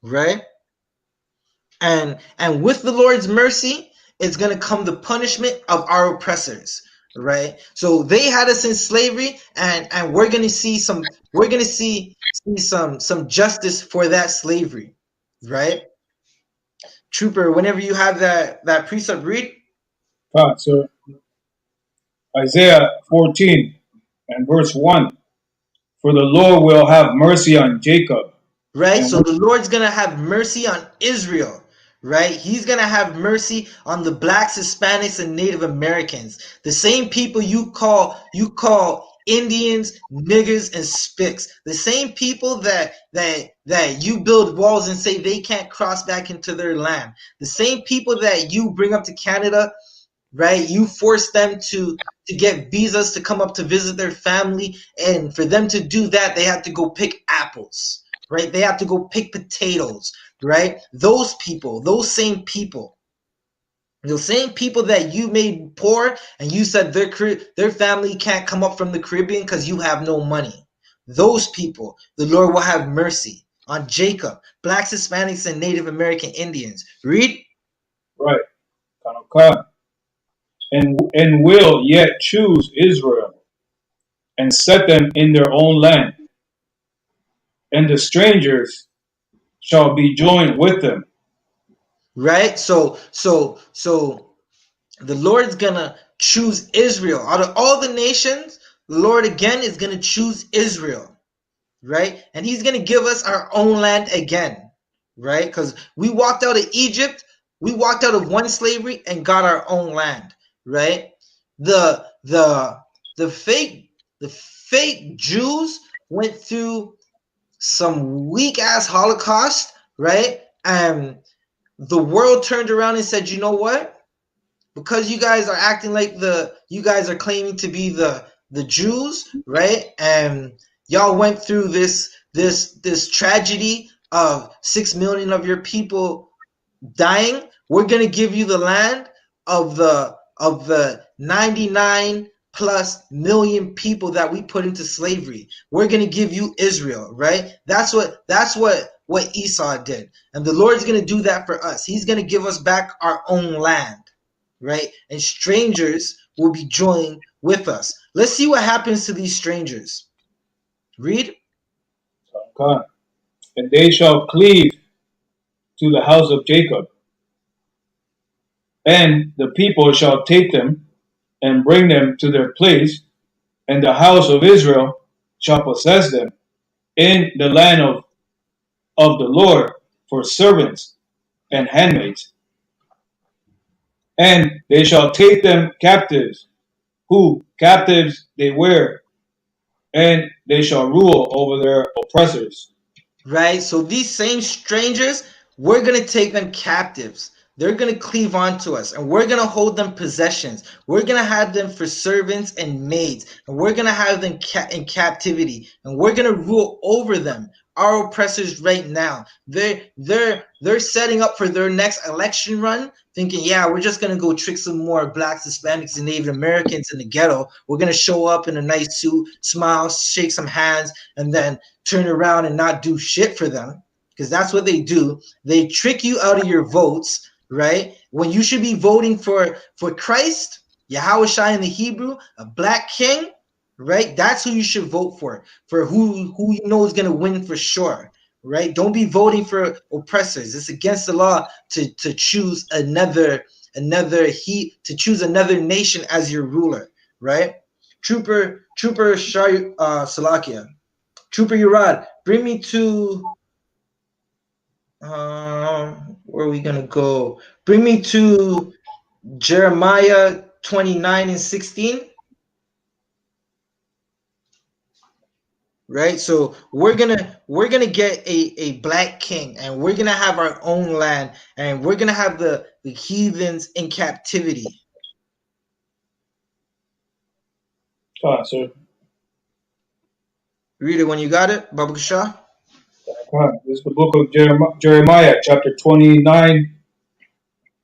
right? And with the Lord's mercy, it's going to come the punishment of our oppressors, right? So they had us in slavery, and we're going to see some justice for that slavery, right? Trooper, whenever you have that precept, read. So Isaiah 14 and verse 1. For the Lord will have mercy on Jacob. Right? And So the Lord's going to have mercy on Israel, right? He's going to have mercy on the blacks, Hispanics, and Native Americans. The same people you call Indians, niggers, and spicks. The same people that you build walls and say they can't cross back into their land. The same people that you bring up to Canada, right? You force them to get visas to come up to visit their family, and for them to do that, they have to go pick apples, right? They have to go pick potatoes, right? Those people, those same people, the same people that you made poor and you said their family can't come up from the Caribbean because you have no money. Those people, the Lord will have mercy on Jacob, blacks, Hispanics, and Native American Indians. Read. right, and will yet choose Israel and set them in their own land, and the strangers shall be joined with them. Right? So the Lord's gonna choose Israel. Out of all the nations, the Lord again is gonna choose Israel, right? And he's gonna give us our own land again, right? Because we walked out of Egypt, we walked out of one slavery and got our own land, right? The the the fake Jews went through some weak ass Holocaust, right? And the world turned around and said, you know what? Because you guys are acting like you guys are claiming to be the Jews, right? And y'all went through this tragedy of 6 million of your people dying. We're gonna give you the land of the 99 plus million people that we put into slavery. We're gonna give you Israel, right? That's what Esau did, and the Lord's gonna do that for us. He's gonna give us back our own land, right? And strangers will be joined with us. Let's see what happens to these strangers. Read. And they shall cleave to the house of Jacob, and the people shall take them and bring them to their place, and the house of Israel shall possess them in the land of the Lord for servants and handmaids. And they shall take them captives who captives they were, and they shall rule over their oppressors. Right? So these same strangers, we're going to take them captives. They're going to cleave onto us, and we're going to hold them possessions. We're going to have them for servants and maids, and we're going to have them in captivity, and we're going to rule over them. Our oppressors right now, they're setting up for their next election run, thinking, yeah, we're just going to go trick some more blacks, Hispanics, and Native Americans in the ghetto. We're going to show up in a nice suit, smile, shake some hands, and then turn around and not do shit for them, because that's what they do. They trick you out of your votes, right? When you should be voting for Christ, Yahushua in the Hebrew, a black king, right? That's who you should vote for who you know is going to win for sure, right? Don't be voting for oppressors. It's against the law to choose another nation as your ruler, right? Trooper Salakia. Trooper Urad, bring me to where are we gonna go? Bring me to Jeremiah 29 and 16. Right? So we're gonna get a black king, and we're gonna have our own land, and we're gonna have the heathens in captivity. Sir. Read it when you got it, Baba Shah. This is the book of Jeremiah, chapter 29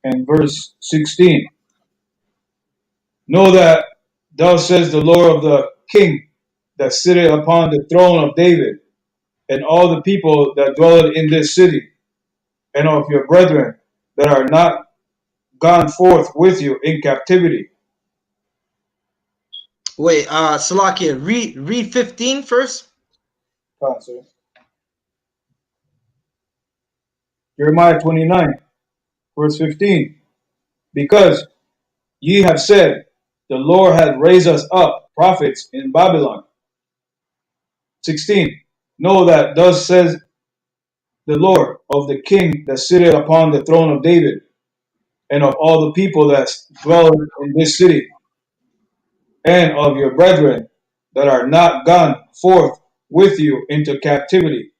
and verse 16. Know that thus says the Lord of the King that sitteth upon the throne of David, and all the people that dwell in this city, and of your brethren that are not gone forth with you in captivity. Wait, Salakia, read 15 first. Sir. Jeremiah 29, verse 15. Because ye have said, the Lord hath raised us up prophets in Babylon. 16. Know that thus says the Lord of the King that sitteth upon the throne of David, and of all the people that dwell in this city, and of your brethren that are not gone forth with you into captivity.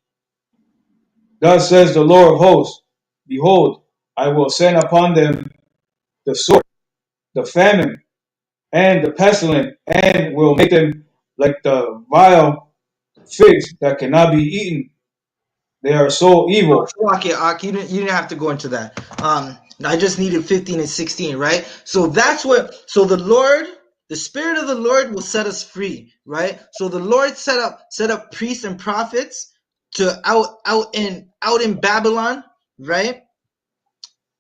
Thus says the Lord of hosts, behold, I will send upon them the sword, the famine, and the pestilence, and will make them like the vile figs that cannot be eaten. They are so evil. Salakia, you didn't have to go into that. I just needed 15 and 16, right? So that's what. So the Spirit of the Lord will set us free, right? So the Lord set up priests and prophets to out in Babylon, right?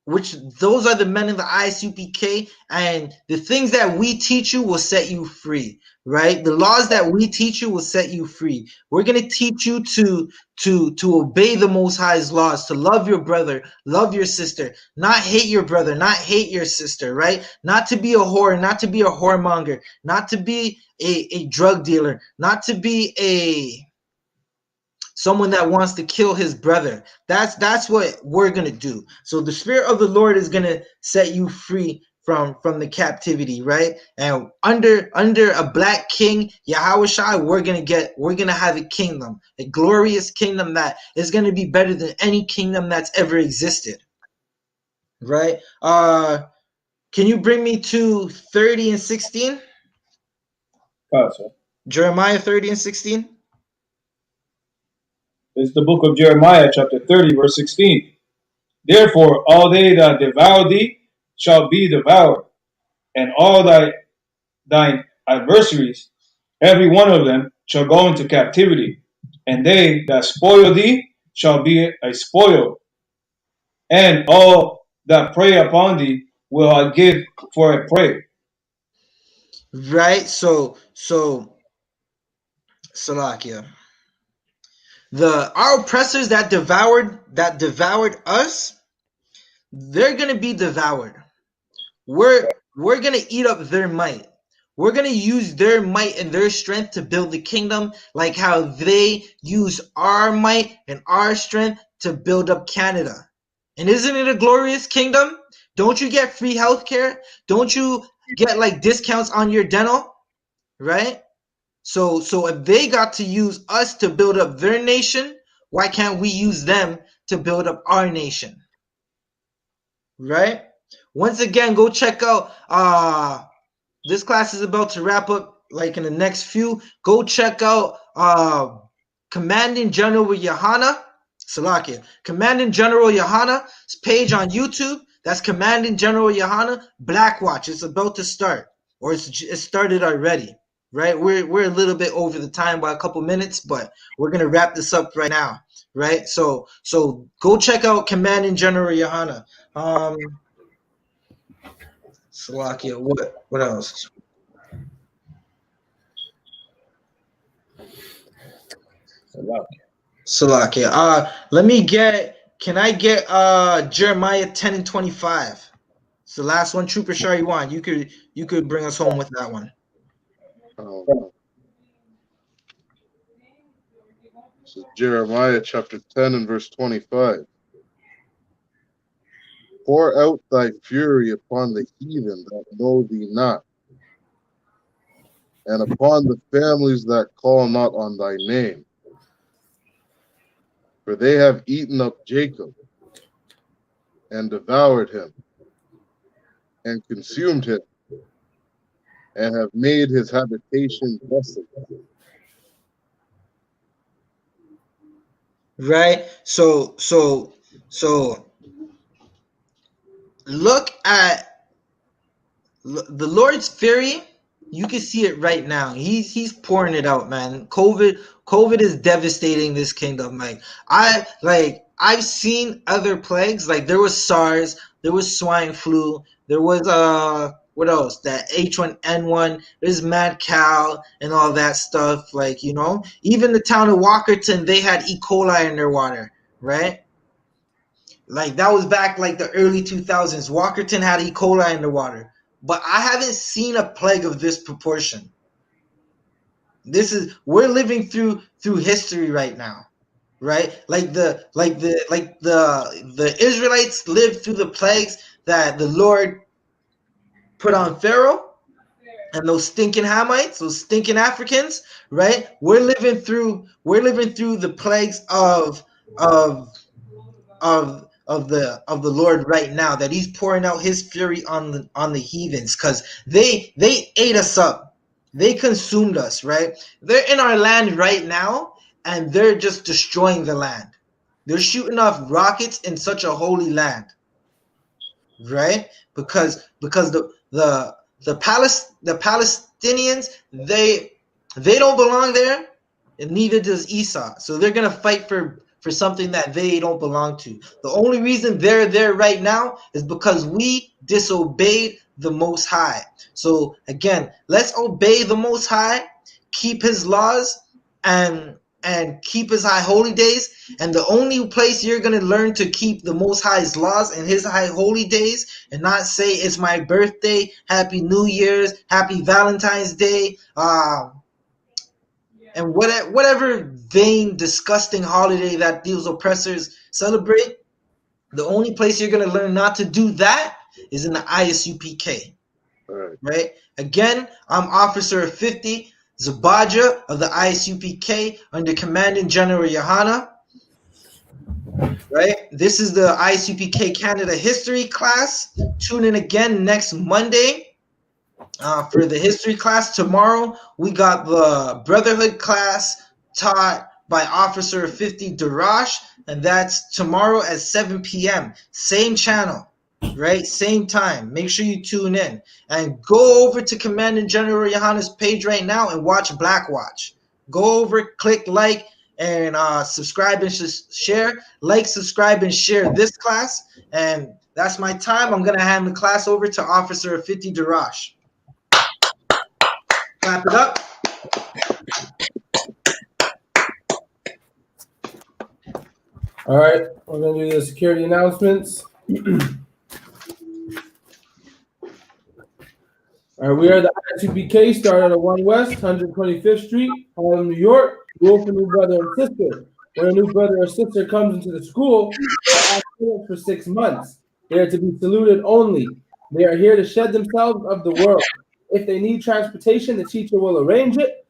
Which those are the men in the I.S.U.P.K, and the things that we teach you will set you free, right? The laws that we teach you will set you free. We're going to teach you to obey the Most High's laws, to love your brother, love your sister, not hate your brother, not hate your sister, right? Not to be a whore, not to be a whoremonger, not to be a drug dealer, not to be someone that wants to kill his brother. That's what we're gonna do. So the Spirit of the Lord is gonna set you free from the captivity, right? And under a black king, Yahushua, we're gonna have a kingdom, a glorious kingdom that is gonna be better than any kingdom that's ever existed, right? Can you bring me to 30 and 16? Sir. Jeremiah 30 and 16. It's the book of Jeremiah, chapter 30, verse 16. Therefore, all they that devour thee shall be devoured, and all thine adversaries, every one of them, shall go into captivity, and they that spoil thee shall be a spoil, and all that prey upon thee will I give for a prey. Right? So Salakia. Our oppressors that devoured us, they're gonna be devoured. We're gonna eat up their might. We're gonna use their might and their strength to build the kingdom, like how they use our might and our strength to build up Canada. And isn't it a glorious kingdom? Don't you get free healthcare? Don't you get like discounts on your dental, right? So if they got to use us to build up their nation, why can't we use them to build up our nation? Right? Once again, go check out this class is about to wrap up like in the next few. Go check out Commanding General YAHANNA, Salakia. Commanding General YAHANNA's page on YouTube. That's Commanding General YAHANNA Black Watch. It's about to start, or it started already. Right? We're a little bit over the time by a couple minutes, but we're gonna wrap this up right now. Right? So go check out Commanding General YAHANNA. Salakia. What else? Salakia. Can I get Jeremiah 10 and 25? It's the last one. Trooper Shariwan, you could bring us home with that one. This is Jeremiah chapter 10 and verse 25. Pour out thy fury upon the heathen that know thee not, and upon the families that call not on thy name. For they have eaten up Jacob, and devoured him, and consumed him, and have made his habitation desolate. Right? So look at the Lord's fury. You can see it right now. He's pouring it out, man. COVID is devastating this kingdom. I've seen other plagues. Like there was SARS, there was swine flu, there was what else? That H1N1, there's mad cow and all that stuff. Like, you know, even the town of Walkerton, they had E. coli in their water, right? Like that was back like the early 2000s. Walkerton had E. coli in the water. But I haven't seen a plague of this proportion. We're living through history right now, right? Like the Israelites lived through the plagues that the Lord put on Pharaoh and those stinking Hamites, those stinking Africans, right? We're living through the plagues of the Lord right now, that he's pouring out his fury on the heathens, because they ate us up, they consumed us, right? They're in our land right now and they're just destroying the land. They're shooting off rockets in such a holy land, right? Because the Palestinians, they don't belong there, and neither does Esau. So they're gonna fight for something that they don't belong to. The only reason they're there right now is because we disobeyed the Most High. So again, let's obey the Most High, keep his laws, and keep his high holy days. And the only place you're going to learn to keep the Most High's laws and his high holy days, and not say it's my birthday, Happy New Year's, Happy Valentine's Day, and whatever vain, disgusting holiday that these oppressors celebrate, the only place you're going to learn not to do that is in the I.S.U.P.K. Right? Again, I'm Officer of 50, Zabaja of the I.S.U.P.K. under Commanding General YAHANNA. Right? This is the I.S.U.P.K. Canada History class. Tune in again next Monday. For the history class tomorrow, we got the Brotherhood class taught by Officer 50 Darash, and that's tomorrow at 7 p.m. Same channel, right? Same time. Make sure you tune in. And go over to Commanding General YAHANNA's page right now and watch Black Watch. Go over, click like, and subscribe and share. Like, subscribe, and share this class. And that's my time. I'm going to hand the class over to Officer 50 Darash. Clap it up. All right, we're going to do the security announcements. All right, we are the I.S.U.P.K. started on 1 West, 125th Street, Harlem, New York. Rule for new brother and sister. When a new brother or sister comes into the school, they're for 6 months. They are to be saluted only. They are here to shed themselves of the world. If they need transportation, the teacher will arrange it.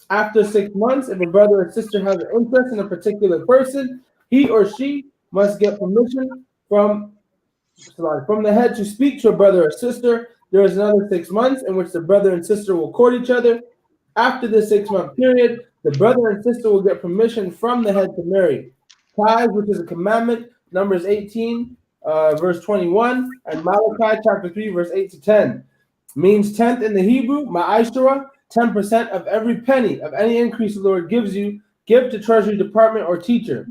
After 6 months, if a brother or sister has an interest in a particular person, he or she must get permission from the head to speak to a brother or sister. There is another 6 months in which the brother and sister will court each other. After the 6-month period, the brother and sister will get permission from the head to marry. Tithes, which is a commandment, Numbers 18, verse 21, and Malachi chapter 3, verse 8 to 10. Means tenth in the Hebrew, ma'ashara, 10% of every penny of any increase the Lord gives you, give to treasury department or teacher.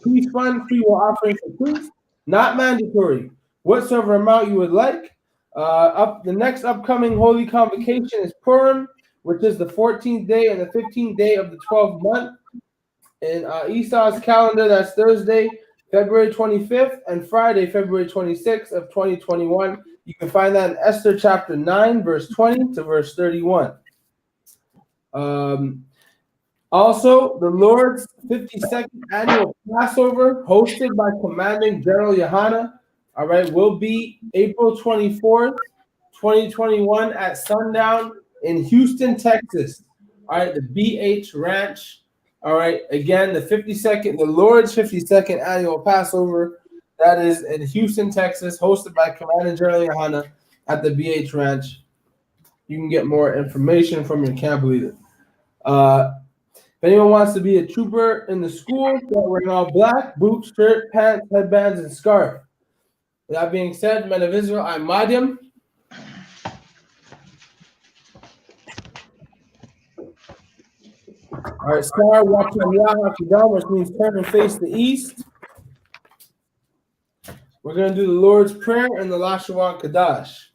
Peace fund, free will offering for priests, not mandatory. Whatsoever amount you would like. The next upcoming holy convocation is Purim, which is the 14th day and the 15th day of the 12th month. In Esau's calendar, that's Thursday, February 25th, and Friday, February 26th of 2021. You can find that in Esther chapter 9, verse 20 to verse 31. Also, the Lord's 52nd annual Passover, hosted by Commanding General YAHANNA, all right, will be April 24th, 2021 at sundown in Houston, Texas. All right, the BH Ranch. All right, again, the Lord's 52nd annual Passover, that is in Houston, Texas, hosted by Commanding General YAHANNA at the BH Ranch. You can get more information from your camp leader. If anyone wants to be a trooper in the school, they're wearing all black, boots, shirt, pants, headbands, and scarf. With that being said, men of Israel, I'm Madim. All right, star, watch on Yahweh, which means turn and face the east. We're going to do the Lord's Prayer and the Lashawan Kadash.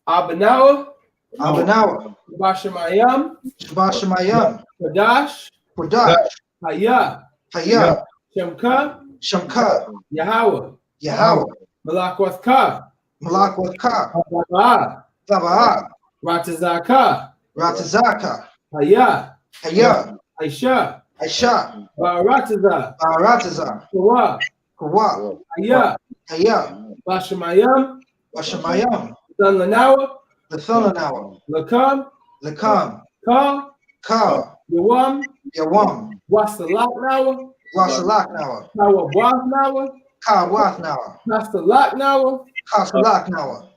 Abanawa. Abanawa. Bashamayam. Bashamayam. Kadash. Kadash. Haya. Haya. Shemka. Shemka. Yahweh. Yahweh. Malakwathka. Malakwathka. Tabaa. Tabaa. Ratazaka. Ratazaka. Haya. Haya. Aisha. Aisha. Barataza. Barataza. Kawa. Kawa. Haya. Haya. Bashamayam. Bashamayam. Thunlanawa. The Thunlanawa. Lakam. Lakam. Ka. Ka. Yawam. Yawam. Wasalaknawa. Wasalaknawa. Kawawathnawa. Kawathnawa. Kastalaknawa. Kastalaknawa.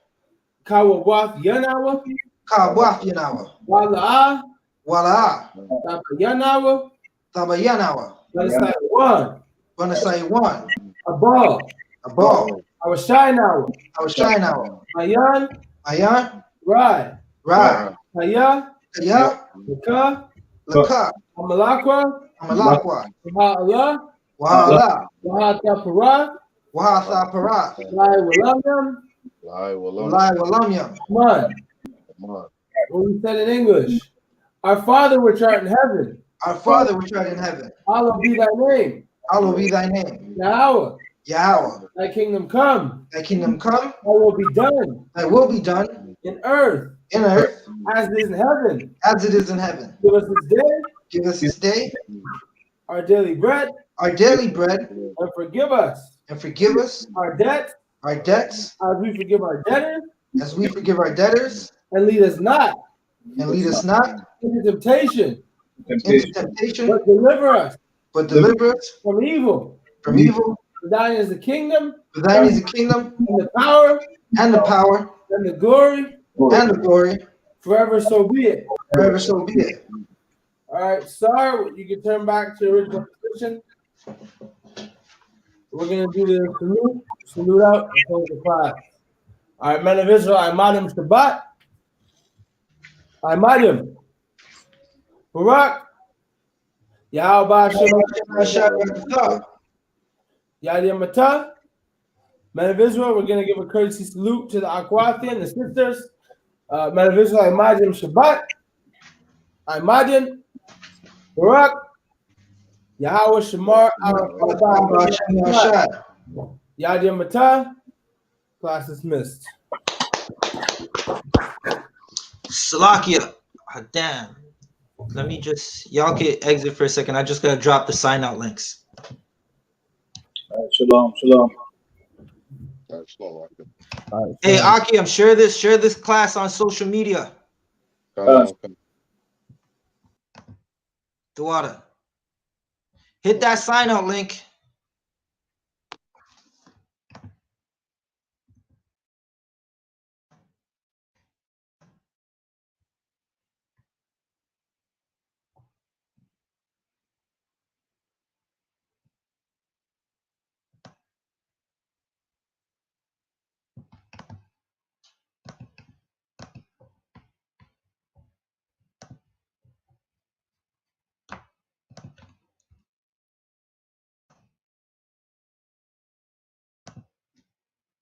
Kawawath-yanawa. Kawath-yanawa. Wala'a. Wala'a. Tabayanawa. Tabayanawa. Let us say one. Gonna say one. Abal. Abal. Awashaynawa. Awashaynawa. Ayan. Ayan. Rai. Rai. Haya. Haya. Laka. Laka. Amalakwa. Amalakwa. Waha'Allah. Waha'Allah. Wahathaparat. Wahathaparat. Lai walamyam. Lai walamyam. Come on. What we said in English. Our Father which art in heaven. Our Father which art in heaven. Hallowed be thy name. Hallowed be thy name. Yahweh. Yahweh. Thy kingdom come. Thy kingdom come. Thy will be done. Thy will be done. In earth. In earth. As it is in heaven. As it is in heaven. Give us this day. Give us this day. Our daily bread. Our daily bread. And forgive us. And forgive us. Our debts. Our debts. As we forgive our debtors. As we forgive our debtors. And lead us not. And lead us not. Into temptation. Into temptation. But deliver us. But deliver us. From evil. From evil. For thine is the kingdom. For thine is the kingdom. And the power. And the power. And the glory. And the glory. Forever so be it. Forever so be it. All right, sir, you can turn back to your original position. We're going to do the salute out, and close the class. All right, men of Israel, I Madim Shabbat. I Madim. Barak. Yahweh Shabbat. Yadim Matah. Men of Israel, we're going to give a courtesy salute to the Akwathian, the sisters. Men of Israel, I Madim Shabbat. I Madim. Barak. Yahweh Shamar. Yadim Matah. Class dismissed. Salakia. Oh, damn. Let me just, y'all can exit for a second. I just gotta drop the sign out links. Shalom, shalom. All right, slow. All right, Hey, shalom. Akim, share this class on social media. Dawada. Hit that sign out link.